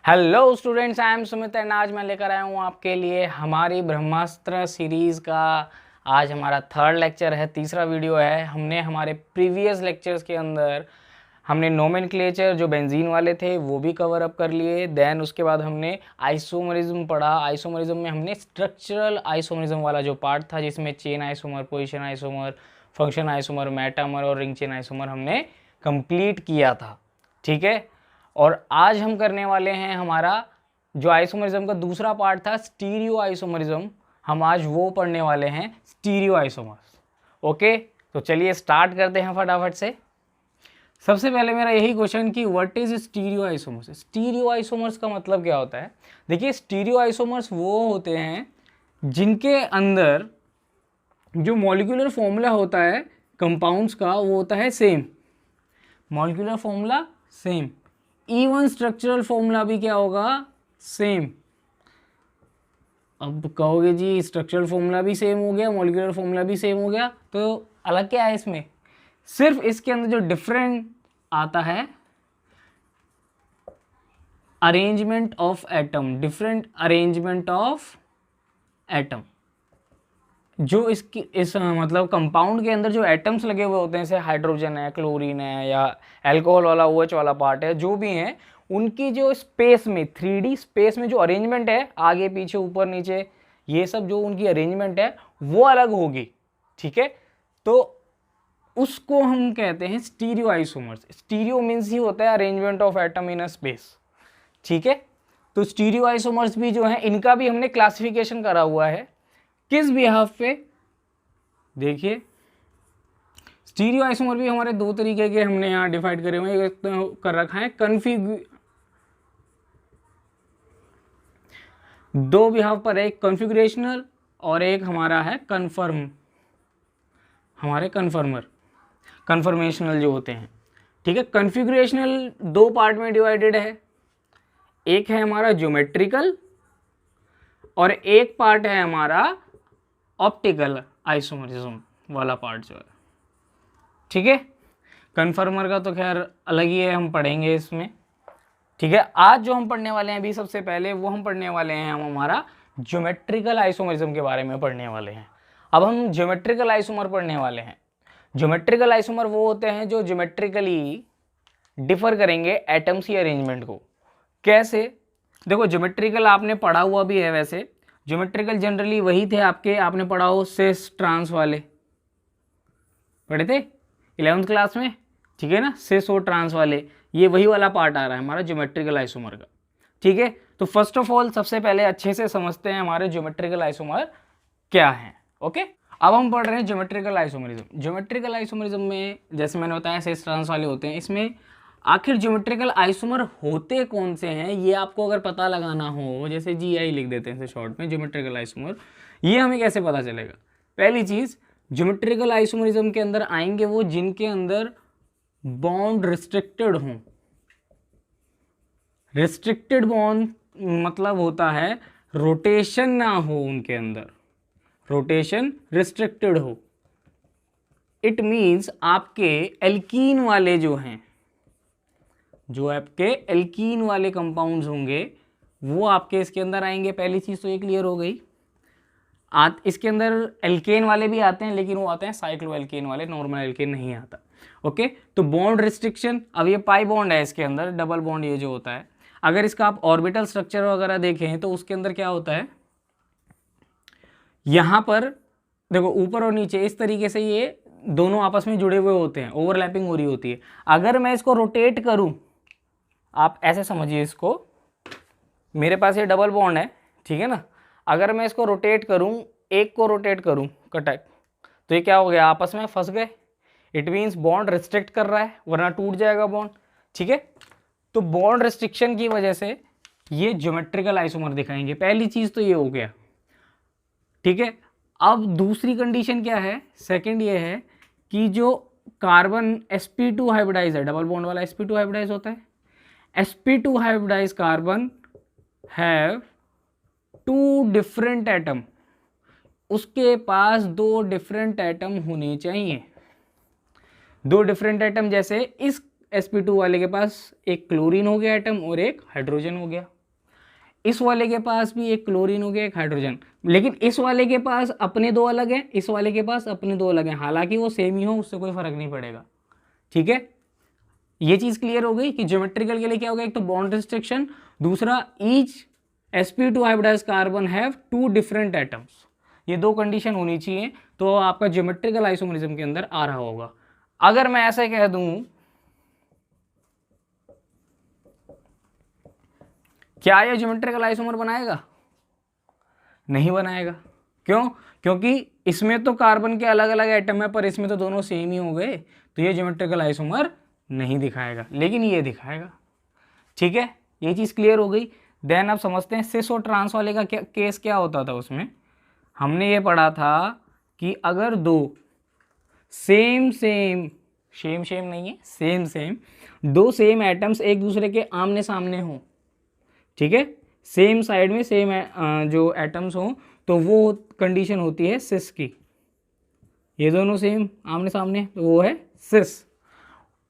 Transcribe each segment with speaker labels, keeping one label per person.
Speaker 1: Hello students, I am Sumit and आज मैं लेकर आया हूँ आपके लिए हमारी ब्रह्मास्त्र सीरीज़ का आज हमारा थर्ड लेक्चर है, तीसरा वीडियो है। हमने हमारे प्रीवियस लेक्चर्स के अंदर हमने नोमेनक्लेचर जो बेंजीन वाले थे वो भी कवर अप कर लिए। देन उसके बाद हमने आइसोमरिज्म पढ़ा। आइसोमरिज्म में हमने स्ट्रक्चरल आइसोमरिज्म वाला जो पार्ट था जिसमें chain isomer, position isomer, function isomer, metamer और रिंग चेन आइसोमर हमने कंप्लीट किया था। ठीक है, और आज हम करने वाले हैं हमारा जो आइसोमरिज्म का दूसरा पार्ट था स्टीरियो आइसोमरिज्म, हम आज वो पढ़ने वाले हैं स्टीरियो आइसोमर्स। ओके, तो चलिए स्टार्ट करते हैं फटाफट से। सबसे पहले मेरा यही क्वेश्चन कि what is stereo isomers. Stereo isomers का मतलब क्या होता है? देखिए, स्टीरियो आइसोमर्स वो होते हैं जिनके अंदर जो मॉलिक्यूलर फॉर्मूला होता है कंपाउंड्स का वो होता है same, molecular formula same, even structural formula भी क्या होगा? सेम। अब कहोगे जी स्ट्रक्चरल फॉर्मूला भी सेम हो गया, मॉलिक्यूलर फॉर्मूला भी सेम हो गया, तो अलग क्या है इसमें? सिर्फ इसके अंदर जो डिफरेंट आता है arrangement of atom, different arrangement of atom. जो इस मतलब कंपाउंड के अंदर जो एटम्स लगे हुए होते हैं, जैसे हाइड्रोजन है, क्लोरीन है, या अल्कोहल वाला OH वाला पार्ट है, जो भी है उनकी जो स्पेस में 3D स्पेस में जो अरेंजमेंट है, आगे पीछे ऊपर नीचे, ये सब जो उनकी अरेंजमेंट है वो अलग होगी। ठीक है, तो उसको हम कहते हैं stereo isomers. Stereo means he होता है arrangement of atom in a space. ठीक है, तो स्टीरियो आइसोमर्स भी जो है इनका भी हमने क्लासिफिकेशन करा हुआ है। किस बिहाफ पे? देखिए, स्टीरियो आइसोमर भी हमारे दो तरीके के हमने यहाँ डिवाइड करे हुए हैं। एक तो कर रखा है दो बिहाफ पर, एक कॉन्फ़िगरेशनल और एक हमारा है कन्फर्म, हमारे कन्फर्मेशनल जो होते हैं। ठीक है, कॉन्फ़िगरेशनल दो पार्ट में डिवाइडेड है, एक है हमारा ज्योमेट्रिकल और एक पार्ट है हमारा ऑप्टिकल आइसोमरिज्म वाला पार्ट जो है। ठीक है, कन्फर्मर का तो खैर अलग ही है, हम पढ़ेंगे इसमें। ठीक है, आज जो हम पढ़ने वाले हैं अभी सबसे पहले वो हम पढ़ने वाले हैं, हम हमारा ज्योमेट्रिकल आइसोमरिज्म के बारे में पढ़ने वाले हैं। अब हम ज्योमेट्रिकल आइसोमर पढ़ने वाले हैं। ज्योमेट्रिकल आइसोमर वो होते हैं जो ज्योमेट्रिकली डिफर करेंगे एटम्स की अरेंजमेंट को। कैसे? देखो, ज्योमेट्रिकल आपने पढ़ा हुआ भी है। वैसे ज्योमेट्रिकल जनरली वही थे आपके, आपने पढ़ा हो सिस ट्रांस वाले, पढ़े थे 11th क्लास में। ठीक है ना, सिस और ट्रांस वाले, ये वही वाला पार्ट आ रहा है हमारा ज्योमेट्रिकल आइसोमर का। ठीक है, तो फर्स्ट ऑफ ऑल सबसे पहले अच्छे से समझते हैं हमारे ज्योमेट्रिकल आइसोमर क्या है। ओके, अब हम पढ़ रहे हैं ज्योमेट्रिकल आइसोमरिज्म। ज्योमेट्रिकल आइसोमरिज्म में जैसे मैंने बताया सिस ट्रांस वाले होते हैं। इसमें आखिर ज्योमेट्रिकल आइसोमर होते कौन से हैं ये आपको अगर पता लगाना हो, जैसे GI लिख देते हैं शॉर्ट में ज्योमेट्रिकल आइसोमर, ये हमें कैसे पता चलेगा? पहली चीज, ज्योमेट्रिकल आइसोमरिज्म के अंदर आएंगे वो जिनके अंदर बॉन्ड रिस्ट्रिक्टेड हों। रिस्ट्रिक्टेड बॉन्ड मतलब होता है रोटेशन ना हो उनके अंदर, रोटेशन रिस्ट्रिक्टेड हो। इट मीन्स आपके एल्कीन वाले जो हैं, जो आपके एल्कीन वाले कंपाउंड्स होंगे वो आपके इसके अंदर आएंगे। पहली चीज़ तो ये क्लियर हो गई। इसके अंदर एल्केन वाले भी आते हैं, लेकिन वो आते हैं साइक्लो एल्केन वाले, नॉर्मल एल्केन नहीं आता। ओके, तो बॉन्ड रिस्ट्रिक्शन, अब ये पाई बॉन्ड है इसके अंदर, डबल बॉन्ड ये जो होता है, अगर इसका आप ऑर्बिटल स्ट्रक्चर वगैरह देखें तो उसके अंदर क्या होता है, यहाँ पर देखो ऊपर और नीचे इस तरीके से ये दोनों आपस में जुड़े हुए होते हैं, ओवरलैपिंग हो रही होती है। अगर मैं इसको रोटेट करूं, आप ऐसे समझिए इसको, मेरे पास ये डबल बॉन्ड है, ठीक है ना, अगर मैं इसको रोटेट करूं, एक को रोटेट करूं कटक, तो ये क्या हो गया, आपस में फंस गए। इट मीन्स बॉन्ड रिस्ट्रिक्ट कर रहा है, वरना टूट जाएगा बॉन्ड। ठीक है, तो बॉन्ड रिस्ट्रिक्शन की वजह से ये ज्योमेट्रिकल आइसोमर दिखाएंगे। पहली चीज तो ये हो गया। ठीक है, अब दूसरी कंडीशन क्या है, सेकंड ये है कि जो कार्बन sp2 हाइब्रिडाइज है, डबल बॉन्ड वाला sp2 हाइब्रिडाइज होता है, sp2 hybridise carbon have two different atom, उसके पास दो डिफरेंट एटम होने चाहिए। दो डिफरेंट एटम, जैसे इस sp2 वाले के पास एक क्लोरीन हो गया एटम और एक हाइड्रोजन हो गया, इस वाले के पास भी एक क्लोरीन हो गया एक हाइड्रोजन, लेकिन इस वाले के पास अपने दो अलग हैं, इस वाले के पास अपने दो अलग हैं, हालांकि वो सेम ही हो उससे कोई फर्क नहीं पड़ेगा। ठीक है, ये चीज क्लियर हो गई कि ज्योमेट्रिकल के लिए क्या होगा, एक तो बॉन्ड रिस्ट्रिक्शन, दूसरा each sp2 hybridised carbon have two different atoms, ये दो कंडीशन होनी चाहिए तो आपका ज्योमेट्रिकल आइसोमरिज्म के अंदर आ रहा होगा। अगर मैं ऐसे कह दूं, क्या ये ज्योमेट्रिकल आइसोमर बनाएगा? नहीं बनाएगा। क्यों? क्योंकि इसमें तो कार्बन के अलग अलग एटम है पर इसमें तो दोनों सेम ही हो गए, तो ये ज्योमेट्रिकल आइसोमर नहीं दिखाएगा, लेकिन ये दिखाएगा। ठीक है, ये चीज़ क्लियर हो गई। देन अब समझते हैं सिस और ट्रांस वाले का केस क्या होता था। उसमें हमने ये पढ़ा था कि अगर दो सेम नहीं है, सेम दो सेम एटम्स एक दूसरे के आमने सामने हों, ठीक है, सेम साइड में सेम जो एटम्स हों, तो वो कंडीशन होती है सिस की। ये दोनों सेम आमने सामने तो वो है सिस।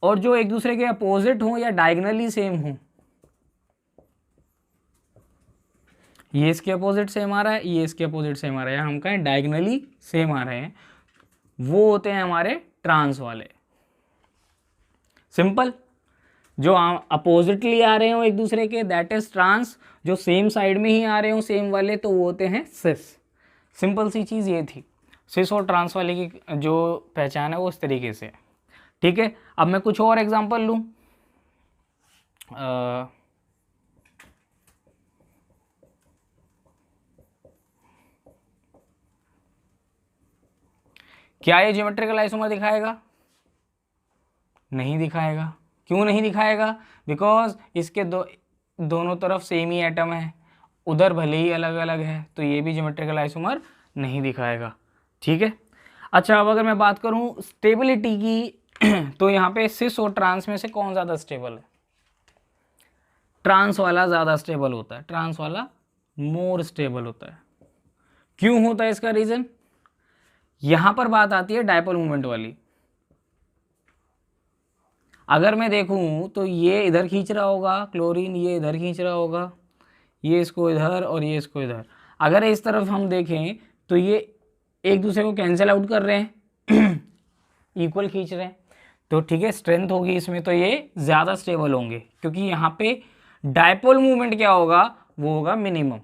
Speaker 1: और जो एक दूसरे के अपोजिट हों या डायगनली सेम हों, ये इसके अपोजिट सेम आ रहा है, ये इसके अपोजिट सेम आ रहा है, या हम कहें डायगनली सेम आ रहे हैं, वो होते हैं हमारे ट्रांस वाले। सिंपल। जो अपोजिटली आ रहे हो एक दूसरे के, दैट इज ट्रांस। जो सेम साइड में ही आ रहे हो सेम वाले, तो वो होते हैं सिस। सिंपल सी चीज़ ये थी। सिस और ट्रांस वाले की जो पहचान है वो इस तरीके से है। ठीक है, अब मैं कुछ और एग्जांपल लूँ। क्या ये ज्योमेट्रिकल आइसोमर दिखाएगा? नहीं दिखाएगा। क्यों नहीं दिखाएगा? बिकॉज इसके दोनों तरफ सेम ही एटम है, उधर भले ही अलग अलग है, तो ये भी ज्योमेट्रिकल आइसोमर नहीं दिखाएगा। ठीक है। अच्छा, अब अगर मैं बात करूं स्टेबिलिटी की तो यहाँ पे सिस और ट्रांस में से कौन ज़्यादा स्टेबल है? ट्रांस वाला ज़्यादा स्टेबल होता है, ट्रांस वाला मोर स्टेबल होता है। क्यों होता है? इसका रीज़न यहाँ पर बात आती है डायपोल मूवमेंट वाली। अगर मैं देखूं तो ये इधर खींच रहा होगा क्लोरीन, ये इधर खींच रहा होगा, ये इसको इधर और ये इसको इधर। अगर इस तरफ हम देखें तो ये एक दूसरे को कैंसिल आउट कर रहे हैं इक्वल खींच रहे हैं, तो ठीक है, स्ट्रेंथ होगी इसमें, तो ये ज़्यादा स्टेबल होंगे, क्योंकि यहाँ पे डायपोल मूवमेंट क्या होगा, वो होगा minimum.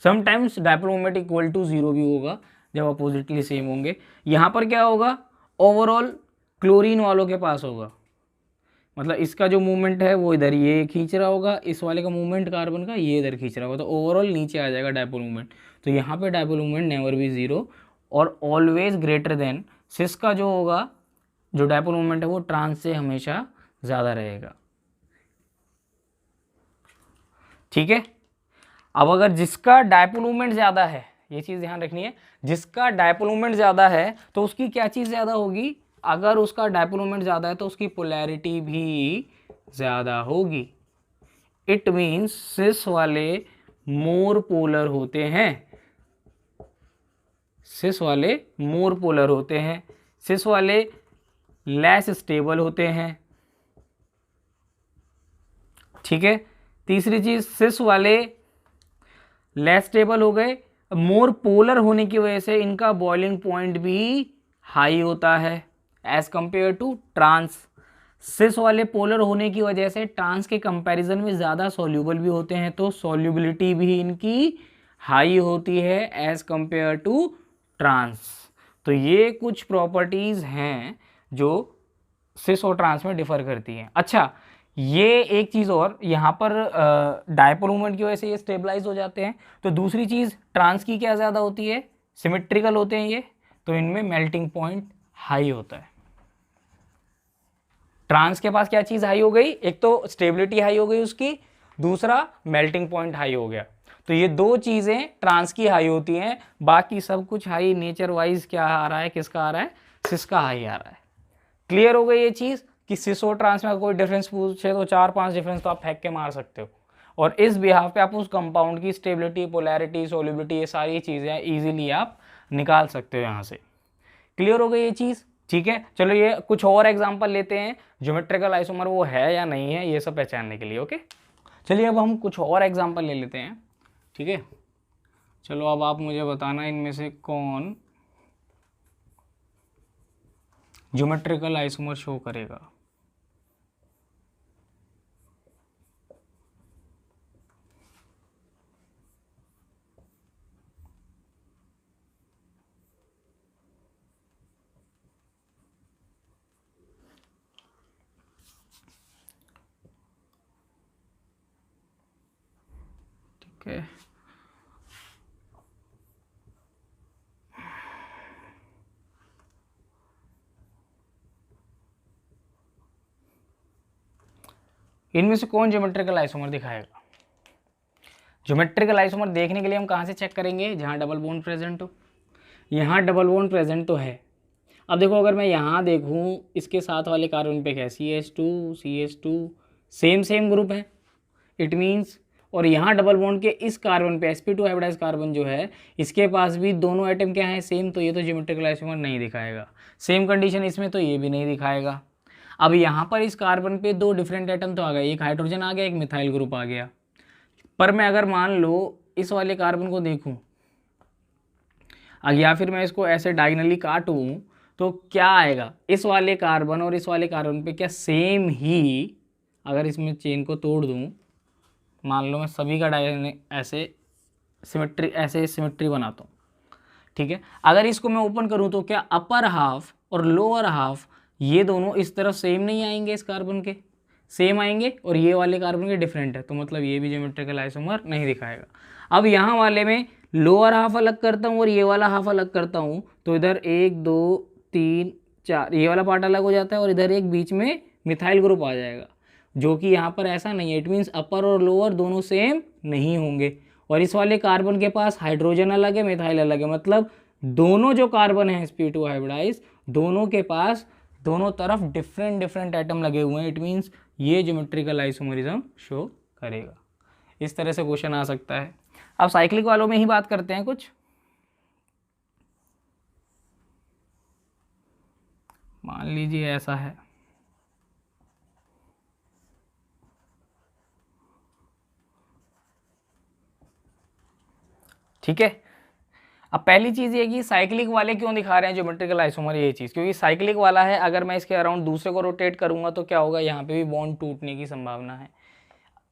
Speaker 1: Sometimes dipole movement equal to 0 भी होगा जब अपोजिटली सेम होंगे। यहाँ पर क्या होगा, ओवरऑल क्लोरीन वालों के पास होगा, मतलब इसका जो मूवमेंट है वो इधर ये खींच रहा होगा, इस वाले का मूवमेंट कार्बन का ये इधर खींच रहा होगा, तो ओवरऑल नीचे आ जाएगा डायपोल मूवमेंट। तो यहाँ पे डायपोल मूवमेंट नेवर बी 0 और ऑलवेज ग्रेटर देन सिस का जो होगा, जो डायपोल मूवमेंट है वो ट्रांस से हमेशा ज़्यादा रहेगा। ठीक है। अब अगर जिसका डायपोल मूवमेंट ज़्यादा है, ये चीज़ ध्यान रखनी है, जिसका डायपोल मूवमेंट ज़्यादा है तो उसकी क्या चीज़ ज़्यादा होगी? अगर उसका डायपोल मूवमेंट ज़्यादा है तो उसकी पोलैरिटी भी ज़्यादा होगी। इट मीन्स सिस वाले मोर पोलर होते हैं, सिस वाले मोर पोलर होते हैं, सिस वाले लेस स्टेबल होते हैं। ठीक है। तीसरी चीज़, सिस वाले लेस स्टेबल हो गए, मोर पोलर होने की वजह से इनका बॉइलिंग पॉइंट भी हाई होता है एज कंपेयर टू ट्रांस। सिस वाले पोलर होने की वजह से ट्रांस के कंपैरिजन में ज़्यादा सॉल्यूबल भी होते हैं, तो सॉल्युबिलिटी भी इनकी हाई होती है एज कंपेयर टू ट्रांस। तो ये कुछ प्रॉपर्टीज़ हैं जो सिस और ट्रांस में डिफर करती हैं। अच्छा, ये एक चीज़ और, यहाँ पर डायपोल मूवमेंट की वजह से ये स्टेबलाइज हो जाते हैं, तो दूसरी चीज़ ट्रांस की क्या ज़्यादा होती है, सिमेट्रिकल होते हैं ये, तो इनमें मेल्टिंग पॉइंट हाई होता है। ट्रांस के पास क्या चीज़ हाई हो गई, एक तो स्टेबिलिटी हाई हो गई उसकी, दूसरा मेल्टिंग पॉइंट हाई हो गया। तो ये दो चीज़ें ट्रांस की हाई होती हैं, बाकी सब कुछ हाई नेचर वाइज क्या आ रहा है, किसका आ रहा है, सिस का हाई आ रहा है। क्लियर हो गई ये चीज़ कि सिस और ट्रांस में कोई डिफरेंस पूछे तो 4-5 डिफरेंस तो आप फेंक के मार सकते हो, और इस बिहाफ पे आप उस कंपाउंड की स्टेबिलिटी, पोलैरिटी, सोल्युबिलिटी, ये सारी चीज़ें इजीली आप निकाल सकते हो यहाँ से। क्लियर हो गई ये चीज़। ठीक है, चलो ये कुछ और एग्जांपल लेते हैं, ज्योमेट्रिकल आइसोमर वो है या नहीं है ये सब पहचानने के लिए। ओके, चलिए अब हम कुछ और एग्जांपल ले लेते हैं। ठीक है, चलो अब आप मुझे बताना इनमें से कौन ज्योमेट्रिकल आइसोमर शो करेगा। ठीक है, इनमें से कौन ज्योमेट्रिकल आइसोमर दिखाएगा। ज्योमेट्रिकल आइसोमर देखने के लिए हम कहाँ से चेक करेंगे, जहाँ डबल बॉन्ड प्रेजेंट हो। यहाँ डबल बॉन्ड प्रेजेंट तो है। अब देखो अगर मैं यहाँ देखूँ इसके साथ वाले कार्बन पे क्या CH2 सेम ग्रुप है, इट मीन्स, और यहाँ डबल बॉन्ड के इस कार्बन पे sp2 हाइब्रिडाइज कार्बन जो है इसके पास भी दोनों एटम क्या है, सेम, तो ये तो ज्योमेट्रिकल आइसोमर नहीं दिखाएगा। सेम कंडीशन इसमें, तो ये भी नहीं दिखाएगा। अब यहाँ पर इस कार्बन पे दो डिफरेंट एटम तो आ गए, एक हाइड्रोजन आ गया, एक मिथाइल ग्रुप आ गया। पर मैं अगर मान लो इस वाले कार्बन को देखूँ या फिर मैं इसको ऐसे डायगनली काटूँ तो क्या आएगा, इस वाले कार्बन और इस वाले कार्बन पे क्या सेम ही, अगर इसमें चेन को तोड़ दूँ, मान लो मैं सभी का डायगोनल ऐसे सिमेट्री बनाता हूँ। ठीक है, अगर इसको मैं ओपन करूँ तो क्या अपर हाफ और लोअर हाफ ये दोनों इस तरफ सेम नहीं आएंगे, इस कार्बन के सेम आएंगे, और ये वाले कार्बन के डिफरेंट है, तो मतलब ये भी ज्योमेट्रिकल आइसोमर नहीं दिखाएगा। अब यहाँ वाले में लोअर हाफ अलग करता हूँ और ये वाला हाफ अलग करता हूँ, तो इधर 1 2 3 4 ये वाला पार्ट अलग हो जाता है, और इधर एक बीच में मिथाइल ग्रुप आ जाएगा, जो कि यहाँ पर ऐसा नहीं है। इट मीन्स अपर और लोअर दोनों सेम नहीं होंगे, और इस वाले कार्बन के पास हाइड्रोजन अलग है, मिथाइल अलग है, मतलब दोनों जो कार्बन है sp2 हाइब्रिडाइज दोनों के पास दोनों तरफ डिफरेंट एटम लगे हुए हैं। इट मीन्स ये ज्योमेट्रिकल आइसोमरिज्म शो करेगा। इस तरह से क्वेश्चन आ सकता है। अब साइक्लिक वालों में ही बात करते हैं कुछ। मान लीजिए ऐसा है, ठीक है। अब पहली चीज़ ये कि साइक्लिक वाले क्यों दिखा रहे हैं ज्योमेट्रिकल आइसोमर, ये चीज़ क्योंकि साइक्लिक वाला है, अगर मैं इसके अराउंड दूसरे को रोटेट करूंगा तो क्या होगा, यहाँ पे भी बॉन्ड टूटने की संभावना है।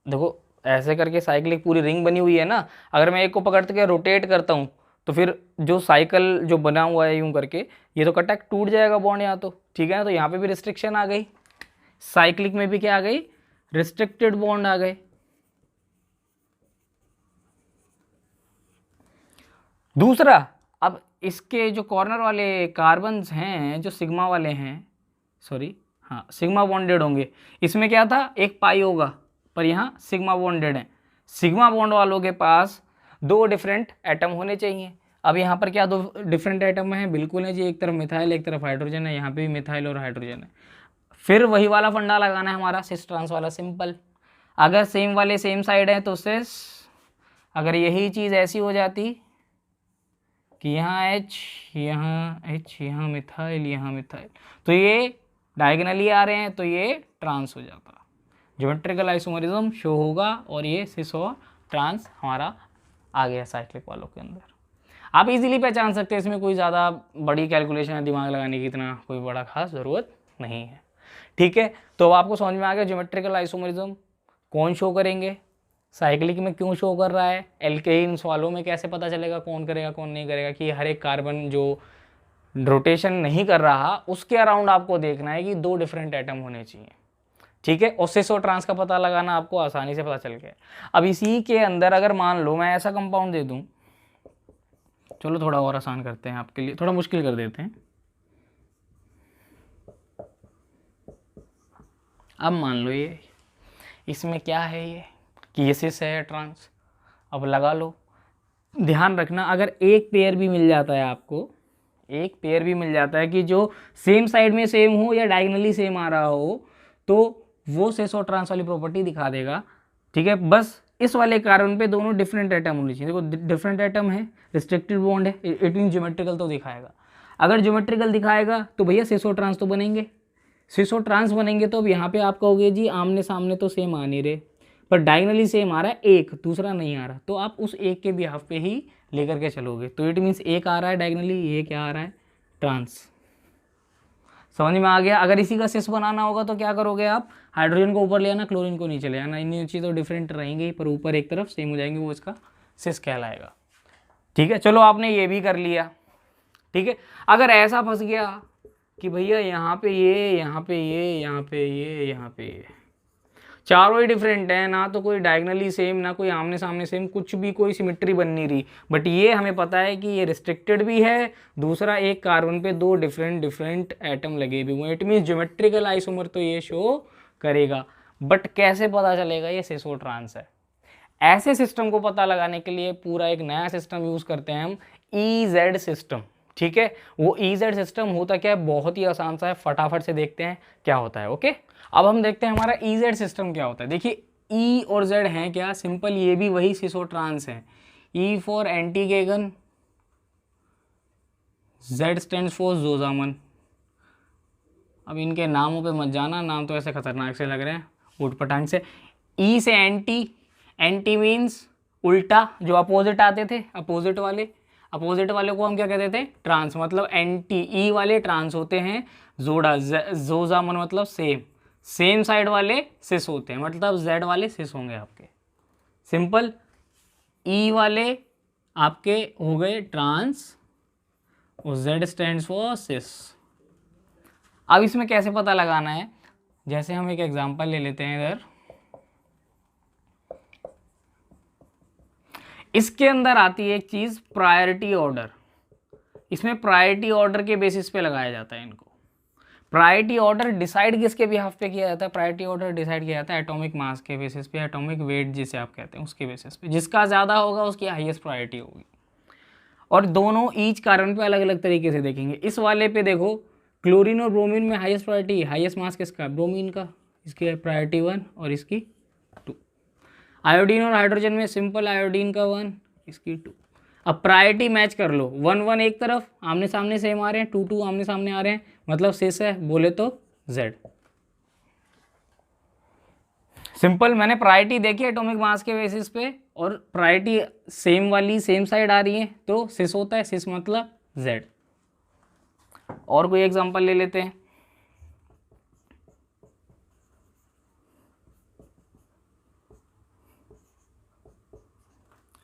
Speaker 1: देखो ऐसे करके साइक्लिक पूरी रिंग बनी हुई है ना, अगर मैं एक को पकड़ के रोटेट करता हूँ तो फिर जो साइकिल जो बना हुआ है यूं करके ये तो कटक टूट जाएगा बॉन्ड यहाँ, तो ठीक है ना, तो यहाँ पे भी रिस्ट्रिक्शन आ गई। साइक्लिक में भी क्या आ गई, रिस्ट्रिक्टेड बॉन्ड आ गए। दूसरा, अब इसके जो कॉर्नर वाले कार्बन्स हैं जो सिग्मा वाले हैं, सॉरी हाँ सिग्मा बॉन्डेड होंगे, इसमें क्या था एक पाई होगा, पर यहाँ सिग्मा बॉन्डेड है। सिग्मा बॉन्ड वालों के पास दो डिफरेंट एटम होने चाहिए। अब यहाँ पर क्या दो डिफरेंट एटम हैं, बिल्कुल है जी, एक तरफ मिथाइल एक तरफ हाइड्रोजन है, यहाँ पे भी मिथाइल और हाइड्रोजन है। फिर वही वाला फंडा लगाना है हमारा सिस ट्रांस वाला, सिंपल। अगर सेम वाले सेम साइड है तो सिस, अगर यही चीज़ ऐसी हो जाती कि यहाँ H यहाँ मिथाइल यहाँ मिथाइल, तो ये डायगनली आ रहे हैं तो ये ट्रांस हो जाता, ज्योमेट्रिकल आइसोमरिज्म शो होगा, और ये सिस और ट्रांस हमारा आ गया साइक्लिक वालों के अंदर। आप इजीली पहचान सकते हैं, इसमें कोई ज़्यादा बड़ी कैलकुलेशन या दिमाग लगाने की इतना कोई बड़ा खास ज़रूरत नहीं है। ठीक है, तो आपको समझ में आ गया ज्योमेट्रिकल आइसोमरिज्म कौन शो करेंगे, साइक्लिक में क्यों शो कर रहा है, एल्केन्स वालों में कैसे पता चलेगा कौन करेगा कौन नहीं करेगा, कि हर एक कार्बन जो रोटेशन नहीं कर रहा उसके अराउंड आपको देखना है कि दो डिफरेंट एटम होने चाहिए। ठीक है, और सिस और ट्रांस का पता लगाना आपको आसानी से पता चल गया। अब इसी के अंदर अगर मान लो मैं ऐसा कंपाउंड दे दूं, चलो थोड़ा और आसान करते हैं आपके लिए, थोड़ा मुश्किल कर देते हैं। अब मान लो ये इसमें क्या है, ये कि ये सिस है ट्रांस, अब लगा लो। ध्यान रखना अगर एक पेयर भी मिल जाता है आपको, एक पेयर भी मिल जाता है कि जो सेम साइड में सेम हो या डायगनली सेम आ रहा हो, तो वो सिस और ट्रांस वाली प्रॉपर्टी दिखा देगा। ठीक है, बस इस वाले कार्बन पे दोनों डिफरेंट एटम होने चाहिए। देखो डिफरेंट एटम है, रिस्ट्रिक्टेड बॉन्ड है, इट मीन ज्योमेट्रिकल तो दिखाएगा। अगर ज्योमेट्रिकल दिखाएगा तो भैया सिस और ट्रांस तो बनेंगे, सिस और ट्रांस बनेंगे। तो अब यहाँ पे आप कहोगे जी आमने सामने तो सेम आ नहीं रहे, पर डायगनली सेम आ रहा है एक, दूसरा नहीं आ रहा, तो आप उस एक के बिहाफ पे ही लेकर के चलोगे। तो इट मीन्स एक आ रहा है डायगनली, ये क्या आ रहा है, ट्रांस। समझ में आ गया। अगर इसी का सिस बनाना होगा तो क्या करोगे आप, हाइड्रोजन को ऊपर ले आना, क्लोरीन को नीचे ले आना, इन नीचे तो डिफरेंट रहेंगे पर ऊपर एक तरफ सेम हो जाएंगे, वो इसका सिस कहलाएगा। ठीक है, चलो आपने ये भी कर लिया। ठीक है, अगर ऐसा फंस गया कि भैया यहाँ पे ये, यहाँ पे ये, यहाँ पे ये, यहाँ पे ये, चारों ही डिफरेंट है, ना तो कोई डायगनली सेम, ना कोई आमने सामने सेम, कुछ भी कोई सिमेट्री बन नहीं रही, बट ये हमें पता है कि ये रिस्ट्रिक्टेड भी है, दूसरा एक कार्बन पे दो डिफरेंट एटम लगे भी हुए, इट मीन्स ज्योमेट्रिकल आइसोमर तो ये शो करेगा। बट कैसे पता चलेगा ये सिस और ट्रांस है? ऐसे सिस्टम को पता लगाने के लिए पूरा एक नया सिस्टम यूज करते हैं हम, EZ सिस्टम। ठीक है, वो EZ सिस्टम होता क्या है, बहुत ही आसान सा है, फटाफट से देखते हैं क्या होता है। ओके, अब हम देखते हैं हमारा EZ सिस्टम क्या होता है। देखिए E और Z हैं क्या, सिंपल, ये भी वही सिस और ट्रांस है। E for entgegen, Z stands for zusammen. अब इनके नामों पे मत जाना, नाम तो ऐसे खतरनाक से लग रहे हैं उठपटांग से। E से एंटी, एंटी मीन्स उल्टा, जो अपोजिट आते थे, अपोजिट वाले को हम क्या कहते थे, ट्रांस, मतलब एंटी। ई वाले ट्रांस होते हैं, जोड़ा, जोजामन मतलब सेम, सेम साइड वाले सिस होते हैं, मतलब जेड वाले सिस होंगे आपके, सिंपल। ई वाले आपके हो गए ट्रांस और जेड स्टैंड्स फॉर सिस। अब इसमें कैसे पता लगाना है, जैसे हम एक एग्जांपल ले लेते हैं इधर, इसके अंदर आती है एक चीज प्रायोरिटी ऑर्डर। इसमें प्रायोरिटी ऑर्डर के बेसिस पे लगाया जाता है इनको। प्रायोरिटी ऑर्डर डिसाइड किसके बिहाफ पे किया जाता है, प्रायोरिटी ऑर्डर डिसाइड किया जाता है एटॉमिक मास के बेसिस पे, एटॉमिक वेट जिसे आप कहते हैं उसके बेसिस पे, जिसका ज़्यादा होगा उसकी हाईएस्ट प्रायोरिटी होगी। और दोनों ईच कार्बन पे अलग अलग तरीके से देखेंगे। इस वाले पे देखो, क्लोरीन और ब्रोमीन में हाईएस्ट प्रायोरिटी, हाईएस्ट मास किसका, ब्रोमीन का, इसकी प्रायोरिटी 1 और इसकी 2। आयोडीन और हाइड्रोजन में सिंपल, आयोडीन का 1, इसकी 2। अब प्रायोरिटी मैच कर लो, 1 1 एक तरफ आमने सामने सेम आ रहे हैं, 2 2 आमने सामने आ रहे हैं, मतलब सिस है, बोले तो Z। सिंपल, मैंने प्रायोरिटी देखी एटॉमिक मास के बेसिस पे और प्रायोरिटी सेम वाली सेम साइड आ रही है तो सिस होता है, सिस मतलब Z। और कोई एग्जांपल ले लेते हैं।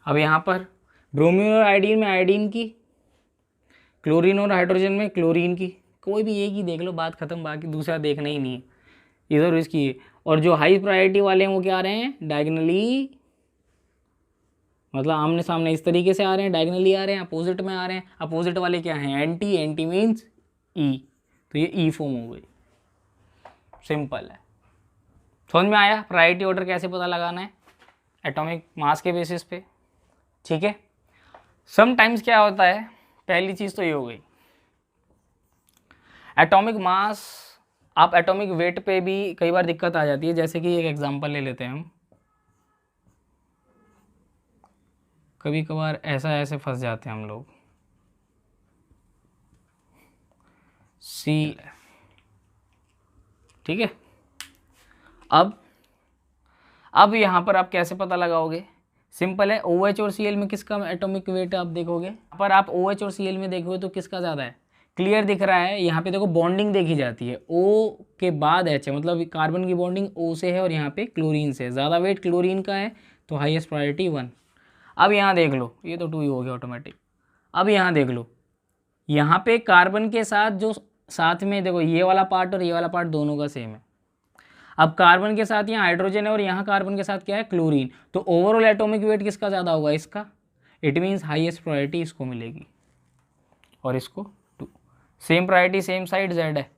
Speaker 1: अब यहाँ पर ब्रोमीन और आयोडीन में आयोडीन की, क्लोरीन और हाइड्रोजन में क्लोरीन की, कोई भी एक ही देख लो, बात खत्म, बाकी दूसरा देखना ही नहीं है, इधर इसकी है। और जो हाई प्रायोरिटी वाले हैं वो क्या आ रहे हैं, डायगनली, मतलब आमने सामने इस तरीके से आ रहे हैं, डायगनली आ रहे हैं, अपोजिट में आ रहे हैं। अपोजिट वाले क्या हैं, एंटी, एंटी मीन्स ई, तो ये ई फॉर्म हो गई, सिंपल है। समझ में आया प्रायोरिटी ऑर्डर कैसे पता लगाना है, एटॉमिक मास के बेसिस पे। ठीक है, समटाइम्स क्या होता है, पहली चीज़ तो ये हो गई एटॉमिक मास, आप एटॉमिक वेट पे भी कई बार दिक्कत आ जाती है। जैसे कि एक एग्जांपल ले लेते हैं हम, कभी कभार ऐसे फंस जाते हैं हम लोग, सी, ठीक है। अब यहाँ पर आप कैसे पता लगाओगे, सिंपल है, OH और Cl में किसका एटॉमिक वेट आप देखोगे, पर आप OH और Cl में देखोगे तो किसका ज़्यादा है, क्लियर दिख रहा है। यहाँ पे देखो बॉन्डिंग देखी जाती है, O के बाद H है, मतलब कार्बन की बॉन्डिंग O से है और यहाँ पे क्लोरीन से, ज़्यादा वेट क्लोरीन का है तो हाईएस्ट प्रायोरिटी 1। अब यहाँ देख लो, ये तो 2 ही हो गया ऑटोमेटिक। अब यहाँ देख लो, यहाँ पे कार्बन के साथ जो साथ में देखो, ये वाला पार्ट और ये वाला पार्ट दोनों का सेम है। अब कार्बन के साथ यहाँ हाइड्रोजन है और यहाँ कार्बन के साथ क्या है, क्लोरीन, तो ओवरऑल एटॉमिक वेट किसका ज़्यादा होगा, इसका। इट मीन्स हाईएस्ट प्रायोरिटी इसको मिलेगी और इसको 2। Same priority same side, Z है,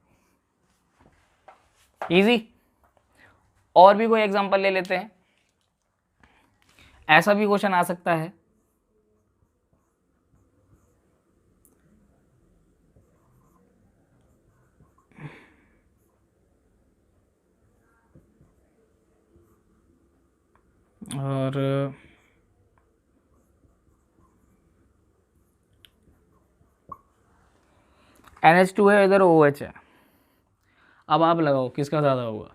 Speaker 1: इजी। और भी कोई एग्जांपल ले लेते हैं, ऐसा भी क्वेश्चन आ सकता है। और NH2 है, इधर OH है। अब आप लगाओ किसका ज़्यादा होगा,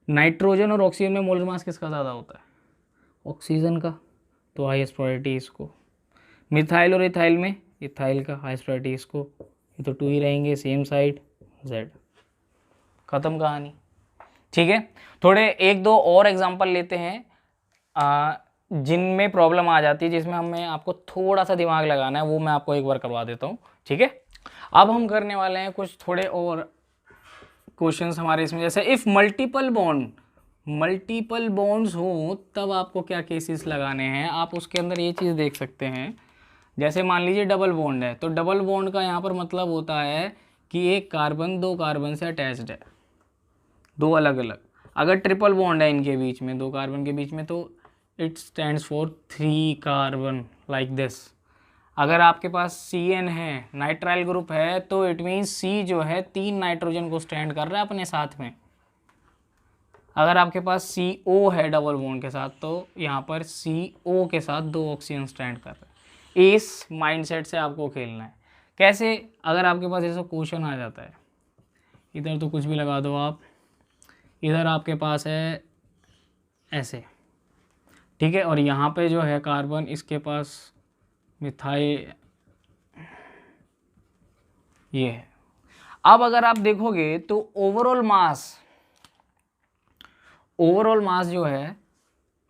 Speaker 1: नाइट्रोजन और ऑक्सीजन में मोलर मास किसका ज़्यादा होता है, ऑक्सीजन का, तो हाईएस्ट प्रायोरिटी इसको। मिथाइल और इथाइल में इथाइल का, हाईएस्ट प्रायोरिटी इसको। ये तो 2 ही रहेंगे, सेम साइड Z, ख़त्म कहानी। ठीक है, थोड़े एक दो और एग्जांपल लेते हैं जिनमें प्रॉब्लम आ जाती है, जिसमें हमें आपको थोड़ा सा दिमाग लगाना है, वो मैं आपको एक बार करवा देता हूँ। ठीक है, अब हम करने वाले हैं कुछ थोड़े और क्वेश्चंस हमारे इसमें, जैसे इफ़ मल्टीपल बॉन्ड्स हो तब आपको क्या केसेस लगाने हैं। आप उसके अंदर ये चीज़ देख सकते हैं, जैसे मान लीजिए डबल बॉन्ड है, तो डबल बॉन्ड का यहाँ पर मतलब होता है कि एक कार्बन दो कार्बन से अटैच्ड है, दो अलग अलग। अगर ट्रिपल बॉन्ड है इनके बीच में, दो कार्बन के बीच में, तो it stands for 3 carbon like this. अगर आपके पास CN है, नाइट्राइल ग्रुप है, तो इट मीन्स C जो है 3 नाइट्रोजन को स्टैंड कर रहा है अपने साथ में। अगर आपके पास CO है डबल बॉन्ड के साथ, तो यहाँ पर CO के साथ 2 ऑक्सीजन स्टैंड कर रहे हैं। इस माइंडसेट से आपको खेलना है। कैसे, अगर आपके पास ऐसा क्वेश्चन आ जाता है, इधर तो कुछ भी लगा दो आप, इधर आपके पास है ऐसे, ठीक है, और यहाँ पे जो है कार्बन, इसके पास मिथाइल ये है। अब अगर आप देखोगे तो ओवरऑल मास जो है,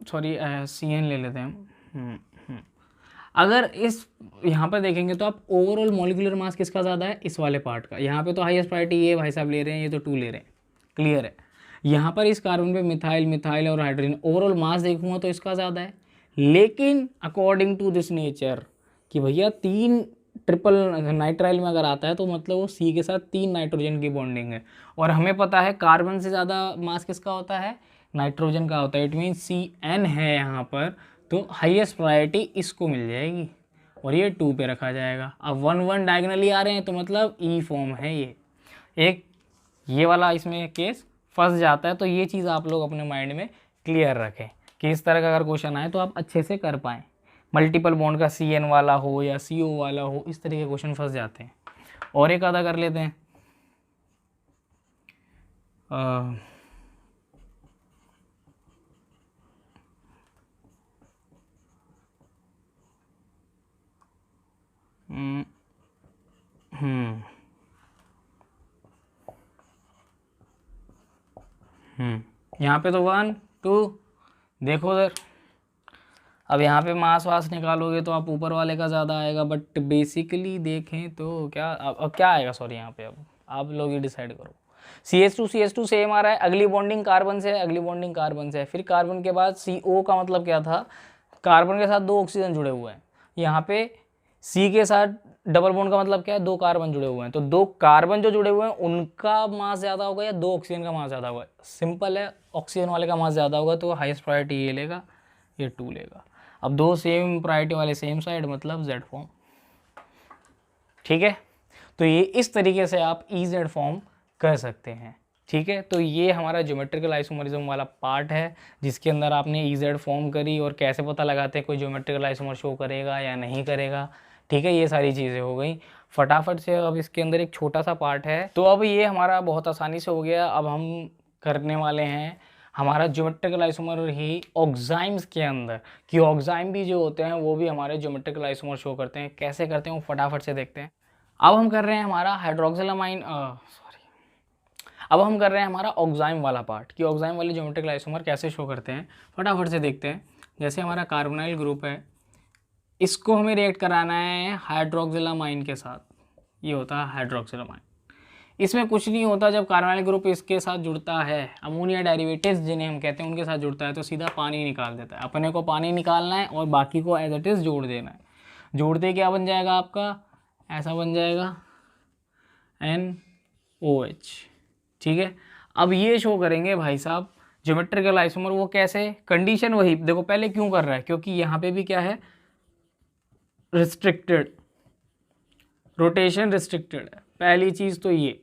Speaker 1: सॉरी CN ले लेते हैं अगर इस यहाँ पर देखेंगे तो आप ओवरऑल मॉलिक्यूलर मास किसका ज़्यादा है, इस वाले पार्ट का। यहाँ पे तो हाईएस्ट प्रायोरिटी ये भाई साहब ले रहे हैं, ये तो 2 ले रहे हैं, क्लियर है। यहाँ पर इस कार्बन पे मिथाइल और हाइड्रोजन, ओवरऑल मास देखूंगा तो इसका ज़्यादा है। लेकिन अकॉर्डिंग टू दिस नेचर कि भैया 3 ट्रिपल नाइट्राइल में अगर आता है तो मतलब वो C के साथ 3 नाइट्रोजन की बॉन्डिंग है, और हमें पता है कार्बन से ज़्यादा मास किसका होता है, नाइट्रोजन का होता है। इट मीन CN है यहाँ पर, तो हाईएस्ट प्रायोरिटी इसको मिल जाएगी और ये 2 पे रखा जाएगा। अब 1 1 डायगनली आ रहे हैं तो मतलब E फॉर्म है ये। एक ये वाला इसमें केस फंस जाता है, तो ये चीज़ आप लोग अपने माइंड में क्लियर रखें कि इस तरह का अगर क्वेश्चन आए तो आप अच्छे से कर पाएँ। मल्टीपल बॉन्ड का CN वाला हो या CO वाला हो, इस तरह के क्वेश्चन फंस जाते हैं। और एक आधा कर लेते हैं। यहाँ पे तो 1 2 देखो उधर। अब यहाँ पे मास वास निकालोगे तो आप ऊपर वाले का ज़्यादा आएगा, बट बेसिकली देखें तो क्या अब क्या आएगा, सॉरी यहाँ पे अब आप लोग ही डिसाइड करो। CH2 सेम आ रहा है, अगली बॉन्डिंग कार्बन से है, अगली बॉन्डिंग कार्बन से है, फिर कार्बन के बाद CO का मतलब क्या था, कार्बन के साथ 2 ऑक्सीजन जुड़े हुए हैं। यहाँ पे C के साथ डबल बॉन्ड का मतलब क्या है, 2 कार्बन जुड़े हुए हैं, तो 2 कार्बन जो जुड़े हुए हैं उनका मास ज़्यादा होगा या 2 ऑक्सीजन का मास ज़्यादा होगा। सिंपल है, ऑक्सीजन वाले का मास ज़्यादा होगा तो हाईएस्ट प्रायोरिटी ये लेगा, ये 2 लेगा। अब 2 सेम प्रायोरिटी वाले सेम साइड, मतलब Z फॉर्म। ठीक है, तो ये इस तरीके से आप EZ फॉर्म कर सकते हैं। ठीक है, तो ये हमारा ज्योमेट्रिकल आइसोमरिज्म वाला पार्ट है, जिसके अंदर आपने EZ फॉर्म करी और कैसे पता लगाते हैं कोई ज्योमेट्रिकल आइसोमर शो करेगा या नहीं करेगा। ठीक है, ये सारी चीज़ें हो गई फटाफट से। अब इसके अंदर एक छोटा सा पार्ट है, तो अब ये हमारा बहुत आसानी से हो गया। अब हम करने वाले हैं हमारा ज्योमेट्रिकल आइसोमर ही ऑक्साइम्स के अंदर, कि ऑक्साइम भी जो होते हैं वो भी हमारे ज्योमेट्रिकल आइसोमर शो करते हैं। कैसे करते हैं वो फटाफट से देखते हैं। अब हम कर रहे हैं हमारा हाइड्रोक्सिलामाइन अब हम कर रहे हैं हमारा ऑक्साइम वाला पार्ट, कि ऑक्साइम वाले ज्योमेट्रिकल आइसोमर कैसे शो करते हैं, फटाफट से देखते हैं। जैसे हमारा कार्बोनाइल ग्रुप है, इसको हमें रिएक्ट कराना है हाइड्रोक्सिलामाइन के साथ, ये होता है हाइड्रोक्सिलामाइन। इसमें कुछ नहीं होता, जब कार्बोनाइल ग्रुप इसके साथ जुड़ता है, अमोनिया डेरिवेटिव्स जिन्हें हम कहते हैं उनके साथ जुड़ता है, तो सीधा पानी निकाल देता है। अपने को पानी निकालना है और बाकी को एज इट इज़ जोड़ देना है। जोड़ते क्या बन जाएगा आपका, ऐसा बन जाएगा NOH। ठीक है, अब ये शो करेंगे भाई साहब ज्योमेट्रिकल आइसोमर। वो कैसे, कंडीशन वही देखो, पहले क्यों कर रहा है, क्योंकि यहाँ पे भी क्या है, रिस्ट्रिक्टेड, रोटेशन रिस्ट्रिक्टेड है, पहली चीज़ तो ये।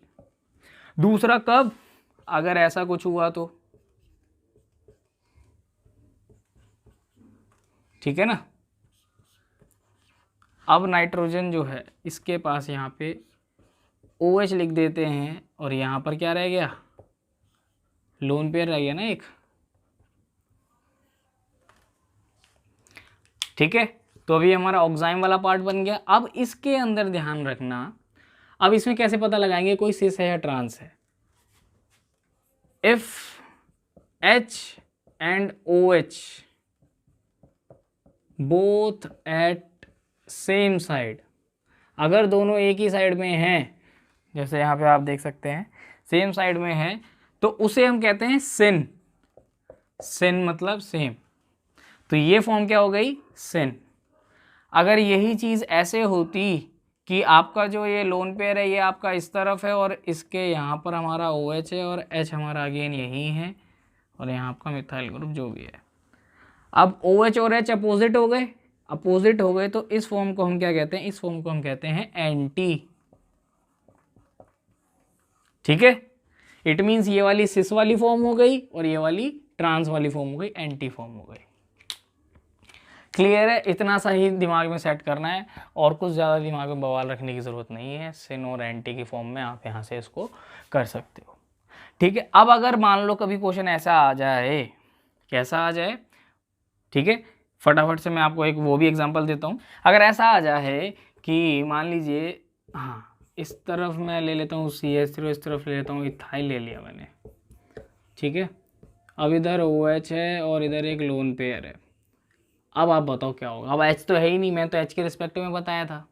Speaker 1: दूसरा, कब अगर ऐसा कुछ हुआ तो, ठीक है ना। अब नाइट्रोजन जो है इसके पास यहाँ पे OH लिख देते हैं और यहाँ पर क्या रह गया, लोन पेयर रह गया ना एक। ठीक है, तो अभी हमारा ऑक्साइम वाला पार्ट बन गया। अब इसके अंदर ध्यान रखना, अब इसमें कैसे पता लगाएंगे कोई सिस है या ट्रांस है। If H and OH both at same side, अगर दोनों एक ही साइड में हैं, जैसे यहाँ पे आप देख सकते हैं सेम साइड में है, तो उसे हम कहते हैं सिन। सिन मतलब सेम, तो ये फॉर्म क्या हो गई, सिन। अगर यही चीज़ ऐसे होती कि आपका जो ये लोन पेयर है ये आपका इस तरफ है और इसके यहाँ पर हमारा OH है और H हमारा अगेन यही है और यहाँ आपका मिथाइल ग्रुप जो भी है, अब OH और H अपोजिट हो गए, अपोजिट हो गए, तो इस फॉर्म को हम क्या कहते हैं, इस फॉर्म को हम कहते हैं एंटी। ठीक है, इट मीन्स ये वाली सिस वाली फॉर्म हो गई और ये वाली ट्रांस वाली फॉर्म हो गई, एंटी फॉर्म हो गई। क्लियर है, इतना सा ही दिमाग में सेट करना है और कुछ ज़्यादा दिमाग में बवाल रखने की ज़रूरत नहीं है। सिन और एंटी की फॉर्म में आप यहाँ से इसको कर सकते हो। ठीक है, अब अगर मान लो कभी क्वेश्चन ऐसा आ जाए, कैसा आ जाए, ठीक है, फटाफट से मैं आपको एक वो भी एग्जांपल देता हूँ। अगर ऐसा आ जाए कि मान लीजिए, हाँ इस तरफ मैं ले लेता हूँ CH3, इस तरफ ले लेता हूँ इथाइल ले लिया मैंने, ठीक है, अब इधर OH है और इधर एक लोन पेयर है। अब आप बताओ क्या होगा, अब H तो है ही नहीं, मैं तो H के रिस्पेक्ट में बताया था।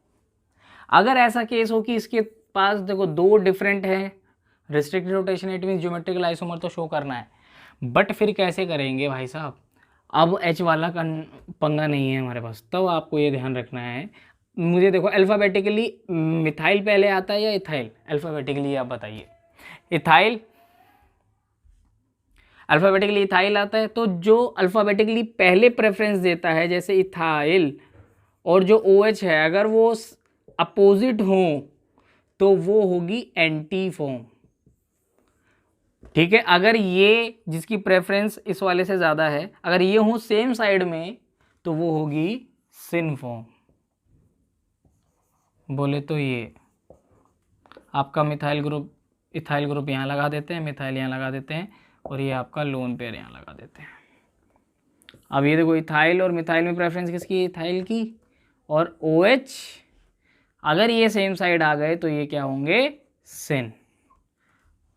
Speaker 1: अगर ऐसा केस हो कि इसके पास देखो दो डिफरेंट है restricted rotation, it mean geometrical isomer तो शो करना है, बट फिर कैसे करेंगे भाई साहब, अब H वाला पंगा नहीं है हमारे पास, तब आपको ये ध्यान रखना है। मुझे देखो अल्फ़ाबेटिकली मिथाइल पहले आता है या इथाइल, अल्फ़ाबेटिकली आप बताइए। इथाइल, अल्फ़ाबेटिकली इथाइल आता है, तो जो अल्फ़ाबेटिकली पहले प्रेफरेंस देता है जैसे इथाइल और जो OH है, अगर वो अपोजिट हों तो वो होगी एंटी फॉर्म। ठीक है, अगर ये जिसकी प्रेफरेंस इस वाले से ज़्यादा है, अगर ये हो सेम साइड में तो वो होगी सिन फॉर्म। बोले तो ये आपका मिथाइल ग्रुप, इथाइल ग्रुप यहाँ लगा देते हैं, मिथाइल यहाँ लगा देते हैं और ये आपका लोन पेयर यहाँ लगा देते हैं। अब ये देखो इथाइल और मिथाइल में प्रेफरेंस किसकी, इथाइल की, और OH अगर ये सेम साइड आ गए तो ये क्या होंगे, सिन।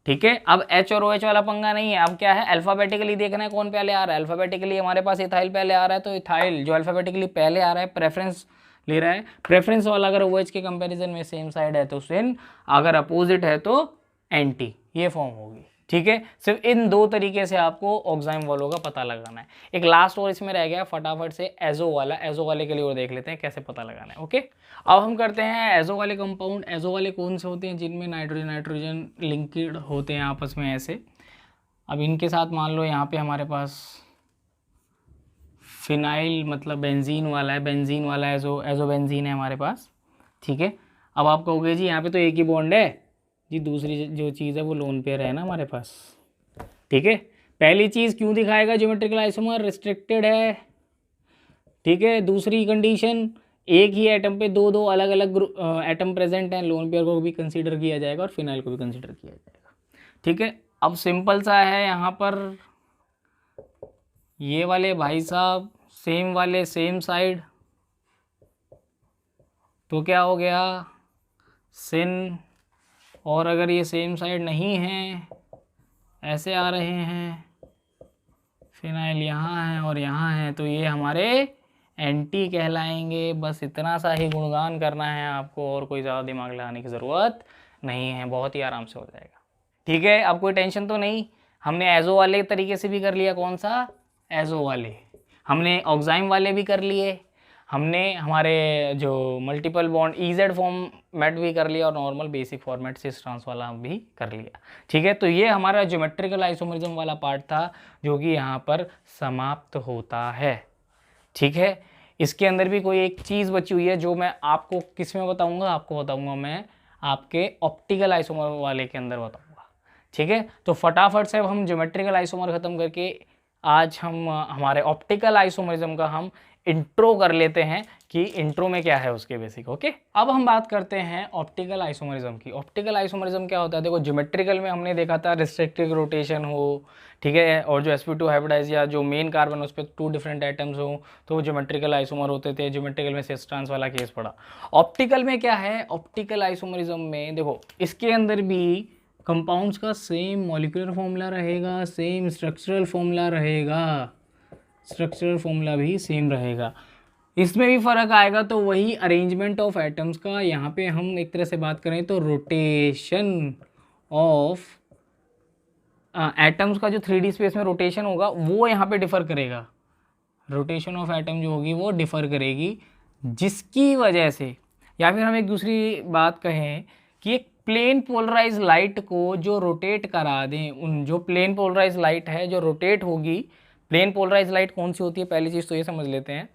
Speaker 1: ठीक है, अब H और OH वाला पंगा नहीं है, अब क्या है अल्फ़ाबेटिकली देखना है कौन पहले आ रहा है। अल्फ़ाबेटिकली हमारे पास इथाइल पहले आ रहा है, तो इथाइल जो अल्फ़ाबेटिकली पहले आ रहा है प्रेफरेंस ले रहा है। प्रेफरेंस वाला अगर OH के कंपैरिजन में सेम साइड है तो सिन, अगर अपोजिट है तो एंटी, ये फॉर्म होगी। ठीक है, सिर्फ इन दो तरीके से आपको ऑक्साइम वालों का पता लगाना है। एक लास्ट और इसमें रह गया फटाफट से एजो वाला, एजो वाले के लिए और देख लेते हैं कैसे पता लगाना है। ओके, अब हम करते हैं एजो वाले कंपाउंड। एजो वाले कौन से होते हैं, जिनमें नाइट्रोजन नाइट्रोजन लिंक्ड होते हैं आपस में ऐसे। अब इनके साथ मान लो यहाँ पे हमारे पास फिनाइल मतलब बेंजीन वाला है, बेंजीन वाला एजो, एजो बेंजीन है हमारे पास। ठीक है, अब आप कहोगे जी यहाँ पे तो एक ही बॉन्ड है जी, दूसरी जो चीज़ है वो लोन पेयर है ना हमारे पास। ठीक है, पहली चीज़ क्यों दिखाएगा ज्योमेट्रिकल आइसोमर, रिस्ट्रिक्टेड है। ठीक है, दूसरी कंडीशन एक ही एटम पे दो दो अलग अलग एटम प्रेजेंट हैं, लोन पेयर को भी कंसीडर किया जाएगा और फिनाइल को भी कंसीडर किया जाएगा। ठीक है, अब सिंपल सा है यहाँ पर, ये वाले भाई साहब सेम वाले सेम साइड, तो क्या हो गया सिन, और अगर ये सेम साइड नहीं है, ऐसे आ रहे हैं, फिनाइल यहाँ है और यहाँ है, तो ये हमारे एंटी कहलाएंगे। बस इतना सा ही गुणगान करना है आपको और कोई ज़्यादा दिमाग लगाने की ज़रूरत नहीं है, बहुत ही आराम से हो जाएगा। ठीक है, अब कोई टेंशन तो नहीं। हमने एजो वाले तरीके से भी कर लिया, कौन सा, एजो वाले, हमने ऑक्साइम वाले भी कर लिए, हमने हमारे जो मल्टीपल बॉन्ड EZ फॉर्मेट भी कर लिया और normal basic format cis trans वाला भी कर लिया। ठीक है, तो ये हमारा ज्योमेट्रिकल आइसोमरिज्म वाला पार्ट था जो कि यहाँ पर समाप्त होता है। ठीक है, इसके अंदर भी कोई एक चीज़ बची हुई है जो मैं आपको किस में बताऊँगा, आपको बताऊँगा मैं आपके ऑप्टिकल आइसोमर वाले के अंदर बताऊँगा। ठीक है, तो फटाफट से हम ज्योमेट्रिकल आइसोमर ख़त्म करके आज हम हमारे ऑप्टिकल आइसोमरिज्म का हम इंट्रो कर लेते हैं कि इंट्रो में क्या है उसके बेसिक। ओके, अब हम बात करते हैं ऑप्टिकल आइसोमरिज्म की। ऑप्टिकल आइसोमरिज्म क्या होता है? देखो ज्योमेट्रिकल में हमने देखा था रिस्ट्रिक्टिव रोटेशन हो, ठीक है, और जो sp2 हाइब्रिडाइज या जो मेन कार्बन उस पर 2 डिफरेंट एटम्स हो तो वो ज्योमेट्रिकल आइसोमर होते थे। ज्योमेट्रिकल में सिस ट्रांस वाला केस पड़ा। ऑप्टिकल में क्या है? ऑप्टिकल आइसोमरिज्म में देखो इसके अंदर भी कंपाउंड्स का सेम मॉलिक्यूलर फॉर्मूला रहेगा, सेम स्ट्रक्चरल फॉर्मूला रहेगा, स्ट्रक्चरल फॉर्मूला भी सेम रहेगा। इसमें भी फर्क आएगा तो वही अरेंजमेंट ऑफ एटम्स का। यहाँ पे हम एक तरह से बात करें तो रोटेशन ऑफ एटम्स का जो 3D स्पेस में रोटेशन होगा वो यहाँ पे डिफर करेगा। रोटेशन ऑफ एटम जो होगी वो डिफर करेगी, जिसकी वजह से, या फिर हम एक दूसरी बात कहें कि एक प्लेन पोलराइज लाइट को जो रोटेट करा दें, उन जो प्लेन पोलराइज लाइट है जो रोटेट होगी। प्लेन पोलराइज लाइट कौन सी होती है? पहली चीज़ तो ये समझ लेते हैं।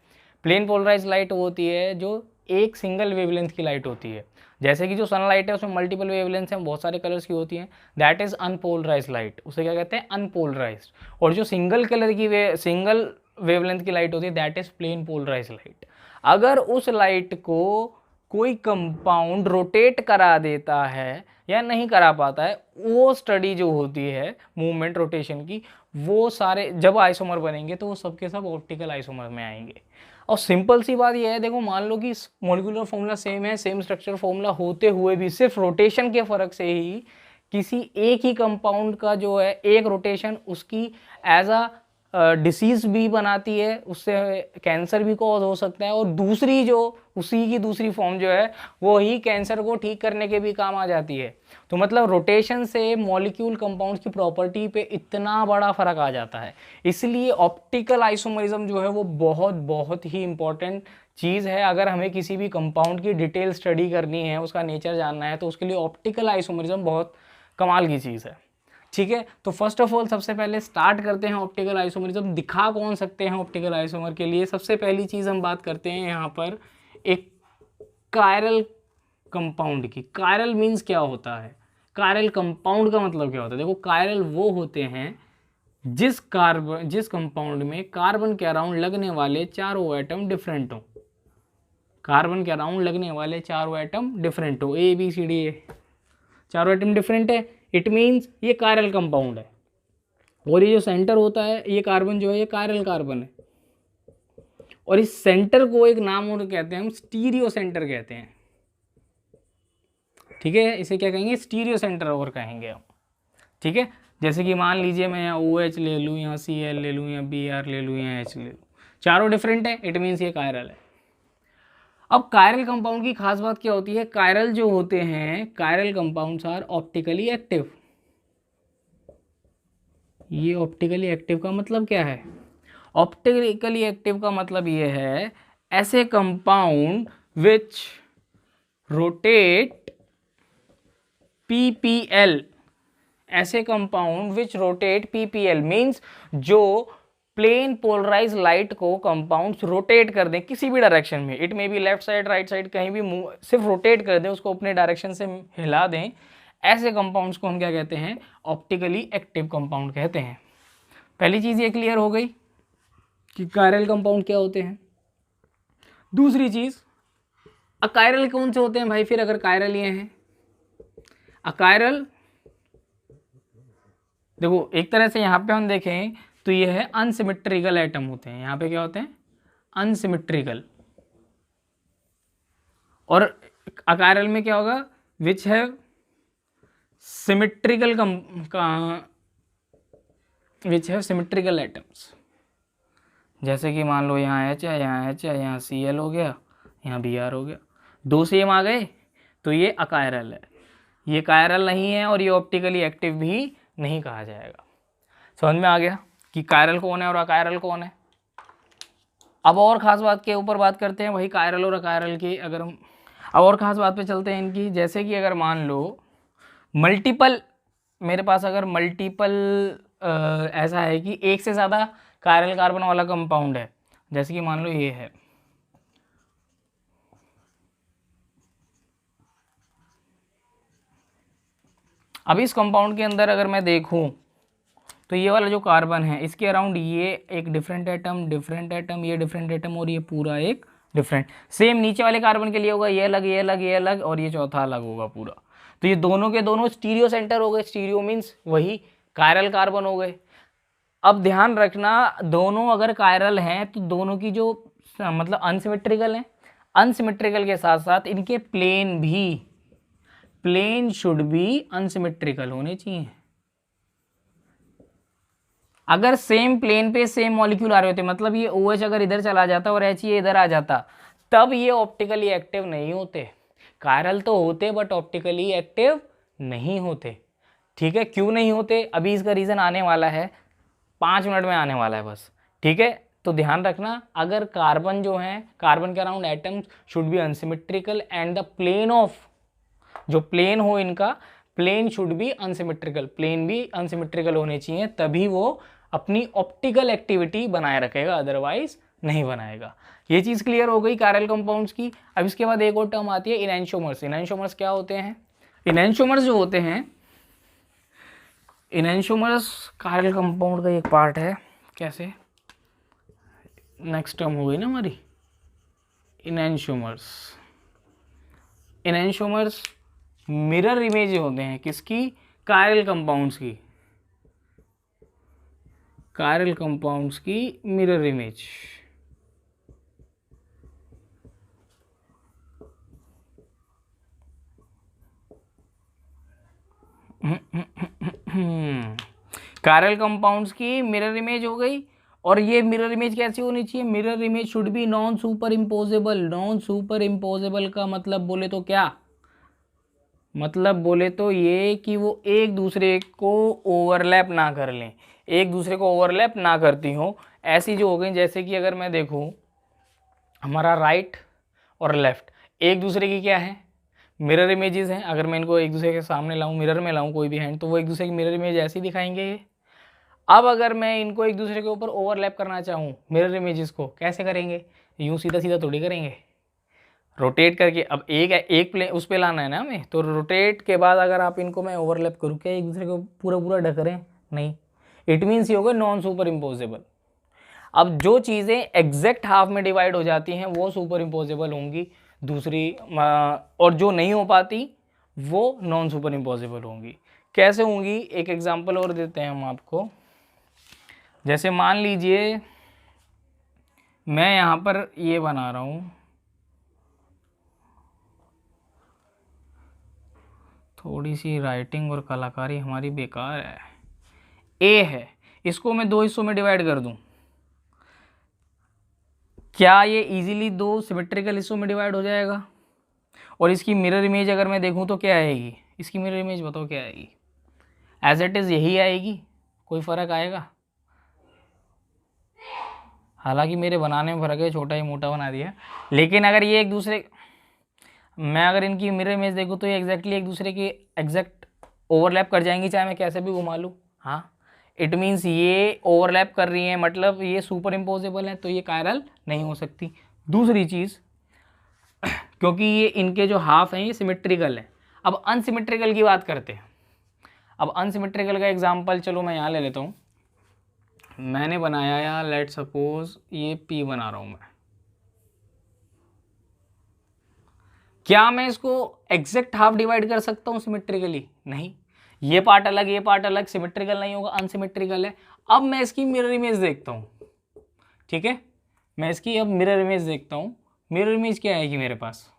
Speaker 1: प्लेन पोलराइज लाइट वो होती है जो एक सिंगल वेवलेंथ की लाइट होती है। जैसे कि जो सनलाइट है उसमें मल्टीपल वेवलेंथ हैं, बहुत सारे कलर्स की होती हैं, दैट इज अनपोलराइज लाइट। उसे क्या कहते हैं? अनपोलराइज्ड। और जो सिंगल कलर की सिंगल वेवलेंथ की लाइट होती है that is plane polarise light. अगर उस लाइट को कोई कंपाउंड रोटेट करा देता है या नहीं करा पाता है, वो स्टडी जो होती है मूवमेंट रोटेशन की, वो सारे जब आइसोमर बनेंगे तो वो सबके सब ऑप्टिकल आइसोमर में आएंगे। और सिंपल सी बात यह है, देखो मान लो कि मॉलिक्यूलर फॉर्मूला सेम है, सेम स्ट्रक्चर फॉर्मूला होते हुए भी सिर्फ रोटेशन के फर्क से ही किसी एक ही कंपाउंड का जो है एक रोटेशन उसकी एज अ डिसीज भी बनाती है, उससे कैंसर भी कॉज हो सकता है, और दूसरी जो उसी की दूसरी फॉर्म जो है वो ही कैंसर को ठीक करने के भी काम आ जाती है। तो मतलब रोटेशन से मॉलिक्यूल कंपाउंड्स की प्रॉपर्टी पे इतना बड़ा फर्क आ जाता है। इसलिए ऑप्टिकल आइसोमरिज्म जो है वो बहुत बहुत ही इंपॉर्टेंट चीज़ है। अगर हमें किसी भी कंपाउंड की डिटेल स्टडी करनी है, उसका नेचर जानना है, तो उसके लिए ऑप्टिकल आइसोमरिज्म बहुत कमाल की चीज़ है। ठीक है, तो फर्स्ट ऑफ ऑल सबसे पहले स्टार्ट करते हैं ऑप्टिकल आइसोमरिज्म दिखा कौन सकते हैं ऑप्टिकल आइसोमर के लिए। सबसे पहली चीज़ हम बात करते हैं यहाँ पर एक कायरल कंपाउंड की। कायरल मीन्स क्या होता है? कायरल कंपाउंड का मतलब क्या होता है? देखो कायरल वो होते हैं जिस कंपाउंड में कार्बन के अराउंड लगने वाले चारों एटम डिफरेंट हो। कार्बन के अराउंड लगने वाले चारों एटम डिफरेंट हो, A B C D A, चारों एटम डिफरेंट है, इट मीन्स ये कायरल कंपाउंड है। और ये जो सेंटर होता है ये कार्बन जो है ये कायरल कार्बन है। और इस सेंटर को एक नाम और कहते हैं हम स्टीरियो सेंटर कहते हैं। ठीक है, इसे क्या कहेंगे? स्टीरियो सेंटर और कहेंगे हम। ठीक है, जैसे कि मान लीजिए मैं यहाँ OH ले लूँ, यहाँ Cl ले लूँ, यहाँ Br ले लूँ, यहाँ H ले लूँ, चारों डिफरेंट है, इट मीन्स ये कायरल है। अब कायरल कंपाउंड की खास बात क्या होती है? कायरल जो होते हैं, chiral compounds are optically active. ये ऑप्टिकली एक्टिव का मतलब क्या है? ऑप्टिकली एक्टिव का मतलब ये है ऐसे कंपाउंड विच रोटेट PPL, ऐसे compound which rotate PPL means जो प्लेन पोलराइज लाइट को कंपाउंड्स रोटेट कर दें किसी भी डायरेक्शन में, it may be left side right side, कहीं भी सिर्फ रोटेट कर दें, उसको अपने डायरेक्शन से हिला दें, ऐसे कंपाउंड्स को हम क्या कहते हैं? ऑप्टिकली एक्टिव कंपाउंड कहते हैं। पहली चीज़ ये क्लियर हो गई कि कायरल कंपाउंड क्या होते हैं। दूसरी चीज़, अकायरल कौन से होते हैं भाई? फिर अगर कायरल ये हैं, अकायरल देखो एक तरह से यहाँ पे हम देखें तो ये है अनसिमेट्रिकल एटम होते हैं। यहाँ पे क्या होते हैं? अनसिमेट्रिकल। और अकायरल में क्या होगा? विच है सिमेट्रिकल विच है सिमेट्रिकल एटम्स। जैसे कि मान लो यहाँ H है, यहाँ H है, यहाँ Cl हो गया, यहाँ Br हो गया, दो सेम आ गए तो ये अकायरल है। ये कायरल नहीं है और ये ऑप्टिकली एक्टिव भी नहीं कहा जाएगा। समझ में आ गया कि कायरल कौन है और अकायरल कौन है। अब और ख़ास बात के ऊपर बात करते हैं, वही कायरल और अकायरल की। अगर हम अब और ख़ास बात पे चलते हैं इनकी, जैसे कि अगर मान लो मल्टीपल, मेरे पास अगर मल्टीपल ऐसा है कि एक से ज़्यादा कायरल कार्बन वाला कंपाउंड है, जैसे कि मान लो ये है, अब इस कंपाउंड के अंदर अगर मैं देखूं तो ये वाला जो कार्बन है इसके अराउंड ये एक डिफरेंट एटम, ये डिफरेंट एटम और ये पूरा एक डिफरेंट। सेम नीचे वाले कार्बन के लिए होगा, ये अलग, ये अलग, ये अलग और ये चौथा अलग होगा पूरा। तो ये दोनों के दोनों स्टीरियो सेंटर हो गए। स्टीरियो मीन्स वही कायरल कार्बन हो गए। अब ध्यान रखना, दोनों अगर कायरल हैं तो दोनों की जो मतलब अनसिमेट्रिकल हैं, अनसिमेट्रिकल के साथ साथ इनके प्लेन शुड बी अनसिमेट्रिकल होने चाहिए। अगर सेम प्लेन पे सेम मॉलिक्यूल आ रहे होते, मतलब ये OH अगर इधर चला जाता और H ये इधर आ जाता, तब ये ऑप्टिकली एक्टिव नहीं होते। कायरल तो होते बट ऑप्टिकली एक्टिव नहीं होते। ठीक है, क्यों नहीं होते अभी इसका रीज़न आने वाला है, 5 मिनट में आने वाला है बस। ठीक है, तो ध्यान रखना, अगर कार्बन जो है, कार्बन के around atoms should be unsymmetrical and the plane of, जो प्लेन हो इनका, plane should be unsymmetrical, plane भी अनसिमेट्रिकल होने चाहिए, तभी वो अपनी ऑप्टिकल एक्टिविटी बनाए रखेगा, अदरवाइज नहीं बनाएगा। ये चीज़ क्लियर हो गई कायरल कंपाउंड्स की। अब इसके बाद एक और टर्म आती है इनैंशोमर्स। इनैंशोमर्स क्या होते हैं? इनैंशोमर्स जो होते हैं, इनैंशोमर्स कायरल कंपाउंड का एक पार्ट है। कैसे? नेक्स्ट टर्म हो गई ना हमारी इनैंशोमर्स। इनैंशोमर्स मिरर इमेज होते हैं किसकी? कायरल कंपाउंड्स की, कायरल कंपाउंड्स की मिरर इमेज। कायरल कंपाउंड्स की मिरर इमेज हो गई। और ये मिरर इमेज कैसी होनी चाहिए? Mirror image should be non super imposable. Non super imposable का मतलब बोले तो क्या? मतलब बोले तो ये कि वो एक दूसरे को ओवरलैप ना कर लें, एक दूसरे को ओवरलैप ना करती हो। ऐसी जो हो गई, जैसे कि अगर मैं देखूं हमारा राइट और लेफ्ट एक दूसरे की क्या है? मिरर इमेजेस हैं। अगर मैं इनको एक दूसरे के सामने लाऊं, मिरर में लाऊं कोई भी हैंड, तो वो एक दूसरे की मिरर इमेज ऐसी दिखाएंगे ये। अब अगर मैं इनको एक दूसरे के ऊपर ओवरलैप करना चाहूँ मिरर इमेजेस को, कैसे करेंगे? यूँ सीधा सीधा थोड़ी करेंगे, रोटेट करके। अब एक प्लेन उस पे लाना है ना हमें, तो रोटेट के बाद अगर आप इनको मैं ओवरलैप करूँ, क्या एक दूसरे को पूरा पूरा ढक रहे हैं? नहीं, इट मीन्स ये होगा नॉन सुपर इम्पोजेबल। अब जो चीज़ें एग्जैक्ट हाफ में डिवाइड हो जाती हैं वो सुपर इम्पोजेबल होंगी, दूसरी और जो नहीं हो पाती वो नॉन सुपर इम्पोजेबल होंगी। कैसे होंगी? एक एग्जांपल और देते हैं हम आपको। जैसे मान लीजिए मैं यहाँ पर ये बना रहा हूँ, थोड़ी सी राइटिंग और कलाकारी हमारी बेकार है। ए है, इसको मैं 2 हिस्सों में डिवाइड कर दूं, क्या ये इजीली 2 सिमेट्रिकल हिस्सों में डिवाइड हो जाएगा? और इसकी मिरर इमेज अगर मैं देखूं तो क्या आएगी? इसकी मिरर इमेज बताओ क्या आएगी? एज इट इज़ यही आएगी, कोई फ़र्क आएगा? हालांकि मेरे बनाने में फ़र्क है, छोटा ही मोटा बना दिया, लेकिन अगर ये एक दूसरे, मैं अगर इनकी मिरर इमेज देखूँ तो ये एग्जैक्टली एक दूसरे के एग्जैक्ट ओवरलैप कर जाएंगी, चाहे मैं कैसे भी घुमा लूँ। हाँ, इट मीन्स ये ओवरलैप कर रही हैं, मतलब ये सुपर इम्पोजेबल है, तो ये कायरल नहीं हो सकती। दूसरी चीज़, क्योंकि ये इनके जो हाफ हैं ये सिमेट्रिकल हैं। अब अनसिमेट्रिकल की बात करते हैं। अब अनसिमेट्रिकल का एग्जाम्पल चलो मैं यहाँ ले लेता हूँ। मैंने बनाया या लेट सपोज ये P बना रहा हूँ मैं, क्या मैं इसको एग्जैक्ट हाफ डिवाइड कर सकता हूँ सिमेट्रिकली? नहीं, ये पार्ट अलग, ये पार्ट अलग, सिमेट्रिकल नहीं होगा, अनसिमेट्रिकल है। अब मैं इसकी मिरर इमेज देखता हूँ, ठीक है, मैं इसकी अब मिरर इमेज देखता हूँ। मिरर इमेज क्या आएगी मेरे पास?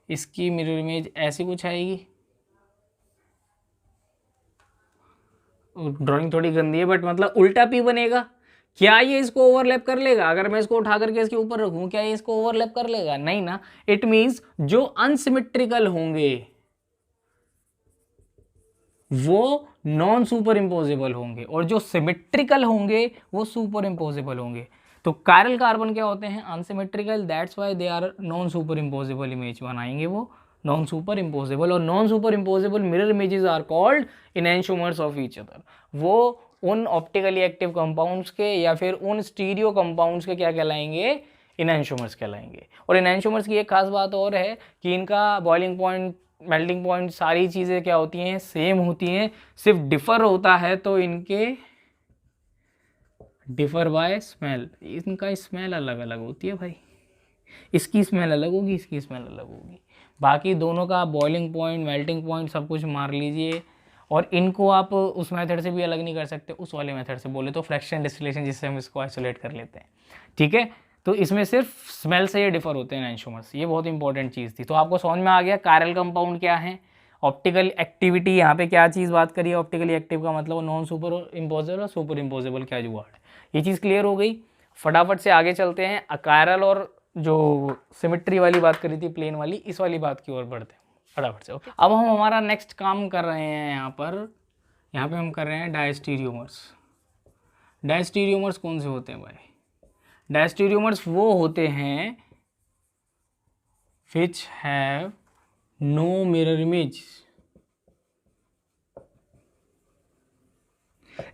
Speaker 1: इसकी मिरर इमेज ऐसी कुछ आएगी। ड्राइंग थोड़ी गंदी है बट मतलब उल्टा P बनेगा। क्या ये इसको ओवरलैप कर लेगा? अगर मैं इसको उठा करके इसके ऊपर रखूं, क्या ये इसको ओवरलैप कर लेगा? नहीं ना। इट मींस जो अनसिमेट्रिकल होंगे वो नॉन सुपर इम्पोजेबल होंगे और जो सिमेट्रिकल होंगे वो सुपर इम्पोजेबल होंगे। तो कायरल कार्बन क्या होते हैं? Unsymmetrical, that's why they are non super imposable image बनाएंगे वो नॉन सुपर इम्पोजेबल। और non super imposable mirror images are called enantiomers of each other. वो उन ऑप्टिकली एक्टिव कंपाउंड्स के या फिर उन स्टीरियो कंपाउंड्स के क्या कहलाएंगे? इनैंशोमर्स कहलाएंगे। और इनैंशोमर्स की एक खास बात और है कि इनका बॉइलिंग पॉइंट मेल्टिंग पॉइंट सारी चीज़ें क्या होती हैं, सेम होती हैं, सिर्फ डिफर होता है तो इनके डिफर बाय स्मेल, इनका स्मेल अलग अलग होती है भाई, इसकी स्मेल अलग होगी, इसकी स्मेल अलग होगी। बाकी दोनों का बॉइलिंग पॉइंट, मेल्टिंग पॉइंट सब कुछ मार लीजिए, और इनको आप उस मेथड से भी अलग नहीं कर सकते, उस वाले मेथड से बोले तो फ्रैक्शन डिस्टिलेशन, जिससे हम इसको आइसोलेट कर लेते हैं, ठीक है। तो इसमें सिर्फ स्मेल से ये डिफर होते हैं एंशोमर्स, ये बहुत इंपॉर्टेंट चीज़ थी। तो आपको समझ में आ गया कायरल कंपाउंड क्या है, ऑप्टिकल एक्टिविटी, यहाँ पे क्या चीज़ बात करिए, ऑप्टिकली एक्टिव का मतलब नॉन सुपर इम्पोजेबल और सुपर इम्पोजेबल क्या जुगाड़ है, ये चीज़ क्लियर हो गई। फटाफट से आगे चलते हैं, कायरल और जो सिमेट्री वाली बात करी थी प्लेन वाली, इस वाली बात की ओर बढ़ते हैं फटाफट से। ओके, अब हम हमारा नेक्स्ट काम कर रहे हैं यहाँ पे हम कर रहे हैं डायस्टीरियोमर्स। डायस्टीरियोमर्स कौन से होते हैं भाई? डायस्टीरियोमर्स वो होते हैं which have no mirror image,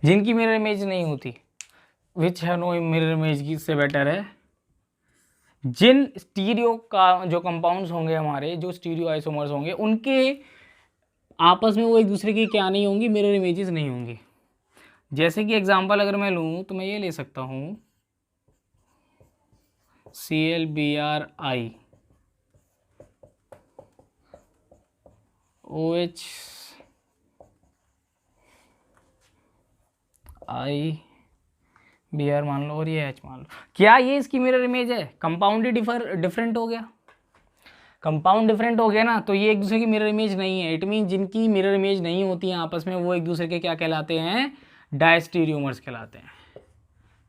Speaker 1: जिनकी मिरर इमेज नहीं होती, which have no mirror image की से बेटर है जिन स्टीरियो का जो कंपाउंड्स होंगे हमारे, जो स्टीरियो आइसोमर्स होंगे, उनके आपस में वो एक दूसरे की क्या नहीं होंगी, मिरर इमेजेस नहीं होंगी। जैसे कि एग्जांपल अगर मैं लूँ तो मैं ये ले सकता हूँ ClBrI OH IBr मान लो और ये H मान लो, क्या ये इसकी मिरर इमेज है? कंपाउंड ही डिफरेंट हो गया, कंपाउंड डिफरेंट हो गया ना, तो ये एक दूसरे की मिरर इमेज नहीं है। इट मीन जिनकी मिरर इमेज नहीं होती है आपस में, वो एक दूसरे के क्या कहलाते हैं? डायस्टीरियोमर्स कहलाते हैं,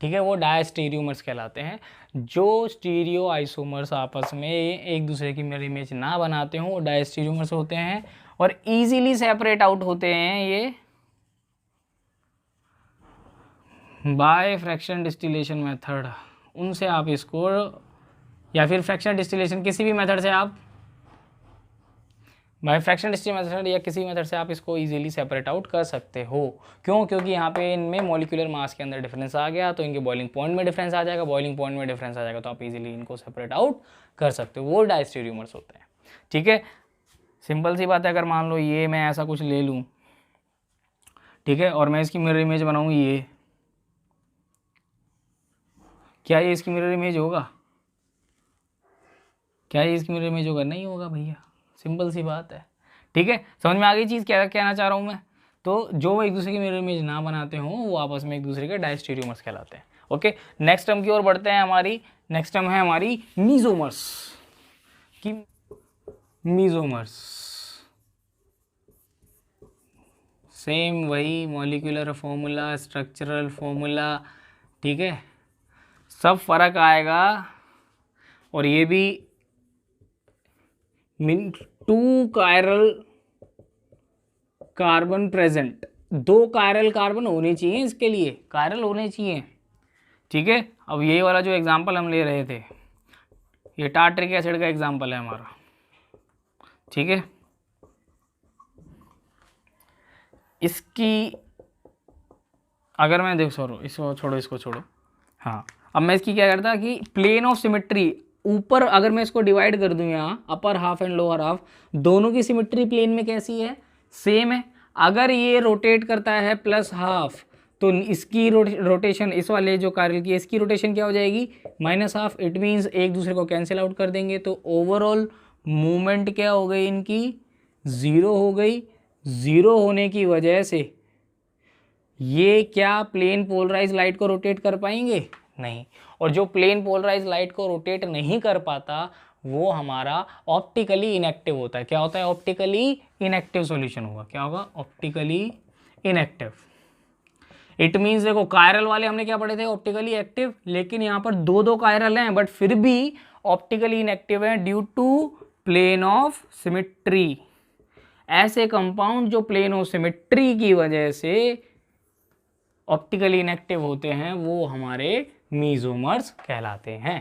Speaker 1: ठीक है, वो डायस्टीरियोमर्स कहलाते हैं। जो स्टीरियो आइसोमर्स आपस में एक दूसरे की मिरर इमेज ना बनाते हों वो डायस्टीरियोमर्स होते हैं, और इजीली सेपरेट आउट होते हैं ये बाय फ्रैक्शन डिस्टिलेशन मेथड। उनसे आप इसको, या फिर फ्रैक्शन डिस्टिलेशन किसी भी मेथड से आप, बाय फ्रैक्शन डिस्टिलेशन मेथड या किसी मेथड से आप इसको इजीली सेपरेट आउट कर सकते हो। क्यों? क्योंकि यहाँ पे इनमें मॉलिक्यूलर मास के अंदर डिफरेंस आ गया, तो इनके बॉइलिंग पॉइंट में डिफरेंस आ जाएगा, बॉइलिंग पॉइंट में डिफरेंस आ जाएगा, तो आप इजीली इनको सेपरेट आउट कर सकते हो, वो डायस्टीरियोमर्स होते हैं, ठीक है। सिंपल सी बात है, अगर मान लो ये मैं ऐसा कुछ ले लूँ, ठीक है, और मैं इसकी मिरर इमेज बनाऊँ, ये क्या ये इसकी मिरर इमेज होगा? क्या ये इसकी मिरर इमेज होगा? नहीं होगा भैया, सिंपल सी बात है, ठीक है। समझ में आ गई चीज़ क्या कहना चाह रहा हूँ मैं? तो जो एक दूसरे की मिरर इमेज ना बनाते हों वो आपस में एक दूसरे के डायस्टीरियोमर्स कहलाते हैं। ओके, नेक्स्ट टर्म की ओर बढ़ते हैं। हमारी नेक्स्ट टर्म है हमारी मीजोमर्स की। मीजोमर्स सेम वही मॉलिक्यूलर फॉर्मूला, स्ट्रक्चरल फॉर्मूला, ठीक है, सब फर्क आएगा। और ये भी टू कायरल कार्बन प्रेजेंट, दो कायरल कार्बन होने चाहिए, इसके लिए कायरल होने चाहिए, ठीक है। अब ये वाला जो एग्जांपल हम ले रहे थे, ये टार्ट्रिक एसिड का एग्जांपल है हमारा, ठीक है। इसकी अगर मैं देख इसको छोड़ो, हाँ, अब मैं इसकी क्या करता कि प्लेन ऑफ सिमेट्री, ऊपर अगर मैं इसको डिवाइड कर दूं, यहाँ upper half and lower half, दोनों की सिमेट्री प्लेन में कैसी है? सेम है। अगर ये रोटेट करता है प्लस हाफ, तो इसकी रोटेशन, इस वाले जो कायरल की, इसकी रोटेशन क्या हो जाएगी? Minus half. इट मीन्स एक दूसरे को कैंसिल आउट कर देंगे, तो ओवरऑल मूवमेंट क्या हो गई इनकी? ज़ीरो हो गई। ज़ीरो होने की वजह से ये क्या प्लेन पोलराइज लाइट को रोटेट कर पाएंगे? नहीं। और जो प्लेन पोलराइज लाइट को रोटेट नहीं कर पाता वो हमारा ऑप्टिकली इनएक्टिव होता है। क्या होता है? ऑप्टिकली इनएक्टिव सॉल्यूशन होगा। क्या होगा? Optically inactive. इट मीन्स देखो, कायरल वाले हमने क्या पढ़े थे? Optically active. लेकिन यहाँ पर दो दो कायरल हैं बट फिर भी ऑप्टिकली इनएक्टिव है due to plane of symmetry. ऐसे कंपाउंड जो प्लेन ऑफ सिमेट्री की वजह से ऑप्टिकली इनएक्टिव होते हैं वो हमारे मीजोमर्स कहलाते हैं।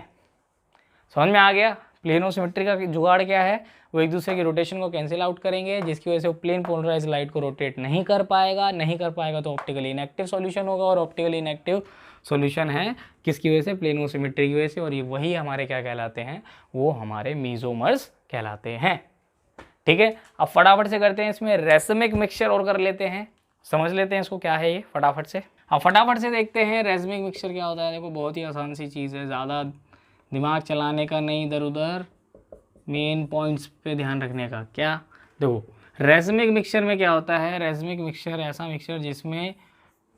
Speaker 1: समझ में आ गया? प्लेन ऑफ सिमेट्री का जुगाड़ क्या है? वो एक दूसरे की रोटेशन को कैंसिल आउट करेंगे, जिसकी वजह से वो प्लेन पोलराइज लाइट को रोटेट नहीं कर पाएगा तो ऑप्टिकली इनएक्टिव सॉल्यूशन होगा। और ऑप्टिकली इनएक्टिव सॉल्यूशन है किसकी वजह से? प्लेन ऑफ सिमेट्री की वजह से। और ये वही हमारे क्या कहलाते हैं? वो हमारे मीजोमर्स कहलाते हैं। ठीक है, अब फटाफट से करते हैं इसमें रेसमिक मिक्सचर और कर लेते हैं, समझ लेते हैं इसको क्या है ये फटाफट से। अब फटाफट से देखते हैं रेसमिक मिक्सचर क्या होता है। देखो बहुत ही आसान सी चीज़ है, ज़्यादा दिमाग चलाने का नहीं, इधर उधर, मेन पॉइंट्स पे ध्यान रखने का। क्या, देखो रेसमिक मिक्सचर में क्या होता है, रेसमिक मिक्सचर ऐसा मिक्सचर जिसमें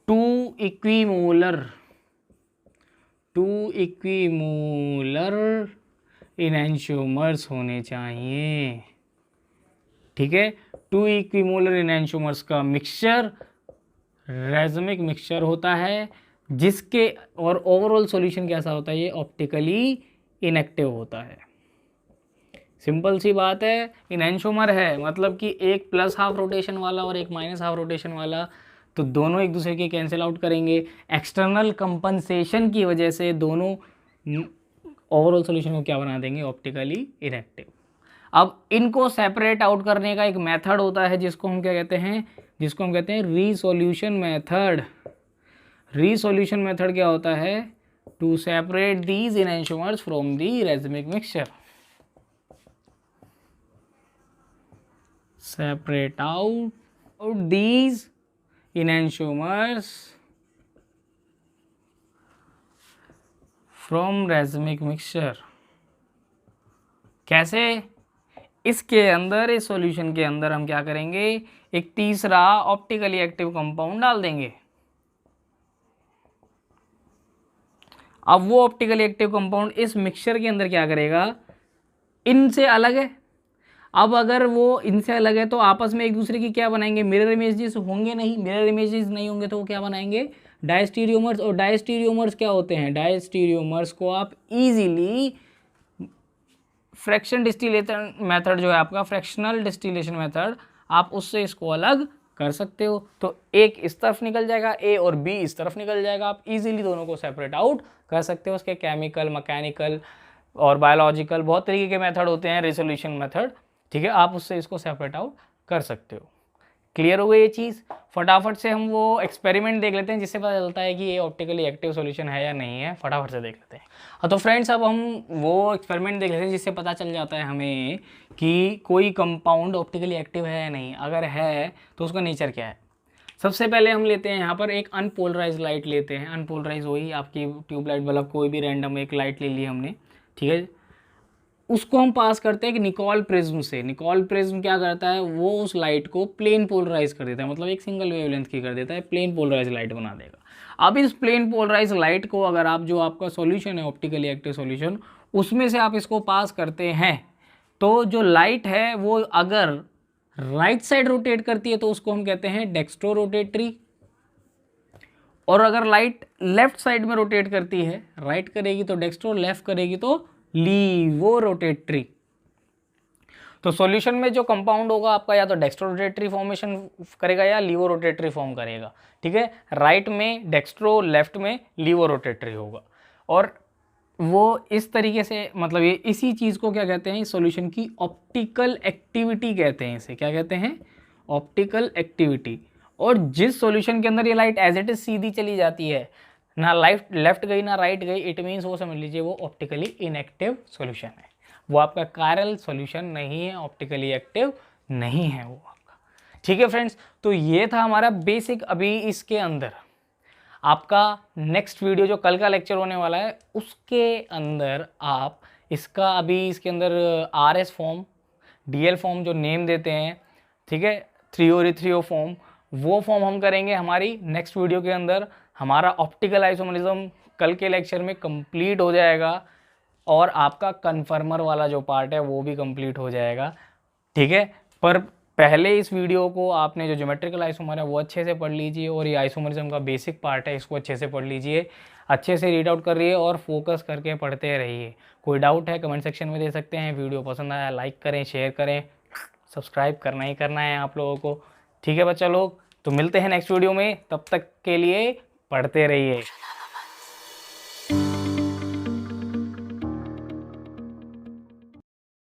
Speaker 1: टू इक्विमोलर इनैंशियोमर्स होने चाहिए। ठीक है, 2 इक्विमोलर इनैंशियोमर्स का मिक्सचर रेसमिक मिक्सचर होता है, जिसके और ओवरऑल सॉल्यूशन कैसा होता है, ये ऑप्टिकली इनएक्टिव होता है। सिंपल सी बात है, इनैंशियोमर है मतलब कि एक प्लस हाफ रोटेशन वाला और एक माइनस हाफ रोटेशन वाला, तो दोनों एक दूसरे के कैंसिल आउट करेंगे। एक्सटर्नल कंपनसेशन की वजह से दोनों ओवरऑल सॉल्यूशन को क्या बना देंगे, ऑप्टिकली इनएक्टिव। अब इनको सेपरेट आउट करने का एक मेथड होता है जिसको हम क्या कहते हैं, जिसको हम कहते हैं रीसोल्यूशन मेथड। रीसोल्यूशन मेथड क्या होता है, to separate these enantiomers from the racemic mixture. Separate out these enantiomers from racemic mixture। कैसे, इसके अंदर, इस सॉल्यूशन के अंदर हम क्या करेंगे, एक तीसरा ऑप्टिकली एक्टिव कंपाउंड डाल देंगे। अब वो ऑप्टिकली एक्टिव कंपाउंड इस मिक्सचर के अंदर क्या करेगा, इनसे अलग है। अब अगर वो इनसे अलग है तो आपस में एक दूसरे की क्या बनाएंगे, मिरर इमेजेस होंगे नहीं। मिरर इमेजेस नहीं होंगे तो वो क्या बनाएंगे, डायस्टीरियोमर्स। और डायस्टीरियोमर्स क्या होते हैं, डायस्टीरियोमर्स को आप इजीली फ्रैक्शन डिस्टिलेशन मेथड जो है आपका, फ्रैक्शनल डिस्टिलेशन मेथड, आप उससे इसको अलग कर सकते हो। तो एक इस तरफ निकल जाएगा ए और बी इस तरफ निकल जाएगा, आप इजीली दोनों को सेपरेट आउट कर सकते हो। उसके केमिकल, मैकेनिकल और बायोलॉजिकल बहुत तरीके के मेथड होते हैं, रेजोल्यूशन मेथड। ठीक है, आप उससे इसको सेपरेट आउट कर सकते हो। क्लियर हो गई ये चीज़। फटाफट से हम वो एक्सपेरिमेंट देख लेते हैं जिससे पता चलता है कि ये ऑप्टिकली एक्टिव सॉल्यूशन है या नहीं है। फटाफट से देख लेते हैं। हाँ तो फ्रेंड्स, अब हम वो एक्सपेरिमेंट देख लेते हैं जिससे पता चल जाता है हमें कि कोई कंपाउंड ऑप्टिकली एक्टिव है या नहीं। अगर है तो उसका नेचर क्या है। सबसे पहले हम लेते हैं यहाँ पर एक अनपोलराइज लाइट लेते हैं। अनपोलराइज वही आपकी ट्यूबलाइट बल्ब, कोई भी रैंडम एक लाइट ले ली हमने, ठीक है। उसको हम पास करते हैं कि निकोल प्रिज्म से। निकोल प्रिज्म क्या करता है, वो उस लाइट को प्लेन पोलराइज कर देता है, मतलब एक सिंगल वेवलेंथ की कर देता है, प्लेन पोलराइज लाइट बना देगा। अब इस प्लेन पोलराइज लाइट को अगर आप, जो आपका सॉल्यूशन है ऑप्टिकली एक्टिव सॉल्यूशन, उसमें से आप इसको पास करते हैं, तो जो लाइट है वो अगर राइट साइड रोटेट करती है तो उसको हम कहते हैं डेक्स्ट्रो रोटेटरी, और अगर लाइट लेफ्ट साइड में रोटेट करती है, राइट करेगी तो डेक्स्ट्रो, लेफ्ट करेगी तो लीवो रोटेटरी। तो सॉल्यूशन में जो कंपाउंड होगा आपका या तो डेक्स्ट्रो रोटेटरी फॉर्मेशन करेगा या लीवो रोटेटरी फॉर्म करेगा। ठीक है, राइट में डेक्स्ट्रो, लेफ्ट में लीवो रोटेटरी होगा। और वो इस तरीके से, मतलब ये इसी चीज़ को क्या कहते हैं, इस सॉल्यूशन की ऑप्टिकल एक्टिविटी कहते हैं। इसे क्या कहते हैं, ऑप्टिकल एक्टिविटी। और जिस सॉल्यूशन के अंदर ये लाइट एज इट इज सीधी चली जाती है, ना लेफ्ट गई ना राइट गई, इट मीन्स वो समझ लीजिए वो ऑप्टिकली इनएक्टिव सॉल्यूशन है। वो आपका कायरल सॉल्यूशन नहीं है, ऑप्टिकली एक्टिव नहीं है वो आपका। ठीक है फ्रेंड्स, तो ये था हमारा बेसिक। अभी इसके अंदर आपका नेक्स्ट वीडियो जो कल का लेक्चर होने वाला है, उसके अंदर आप इसका, अभी इसके अंदर RS फॉर्म, DL फॉर्म जो नेम देते हैं, ठीक है, 3O फॉर्म, वो फॉर्म हम करेंगे हमारी नेक्स्ट वीडियो के अंदर। हमारा ऑप्टिकल आइसोमरिज्म कल के लेक्चर में कंप्लीट हो जाएगा, और आपका कन्फर्मर वाला जो पार्ट है वो भी कंप्लीट हो जाएगा। ठीक है, पर पहले इस वीडियो को आपने जो ज्योमेट्रिकल आइसोमर है वो अच्छे से पढ़ लीजिए, और ये आइसोमरिज्म का बेसिक पार्ट है, इसको अच्छे से पढ़ लीजिए, अच्छे से रीड आउट कर रहिए और फोकस करके पढ़ते रहिए। कोई डाउट है कमेंट सेक्शन में दे सकते हैं। वीडियो पसंद आया लाइक करें, शेयर करें, सब्सक्राइब करना ही करना है आप लोगों को। ठीक है बच्चा लोग, तो मिलते हैं नेक्स्ट वीडियो में, तब तक के लिए पढ़ते रहिए।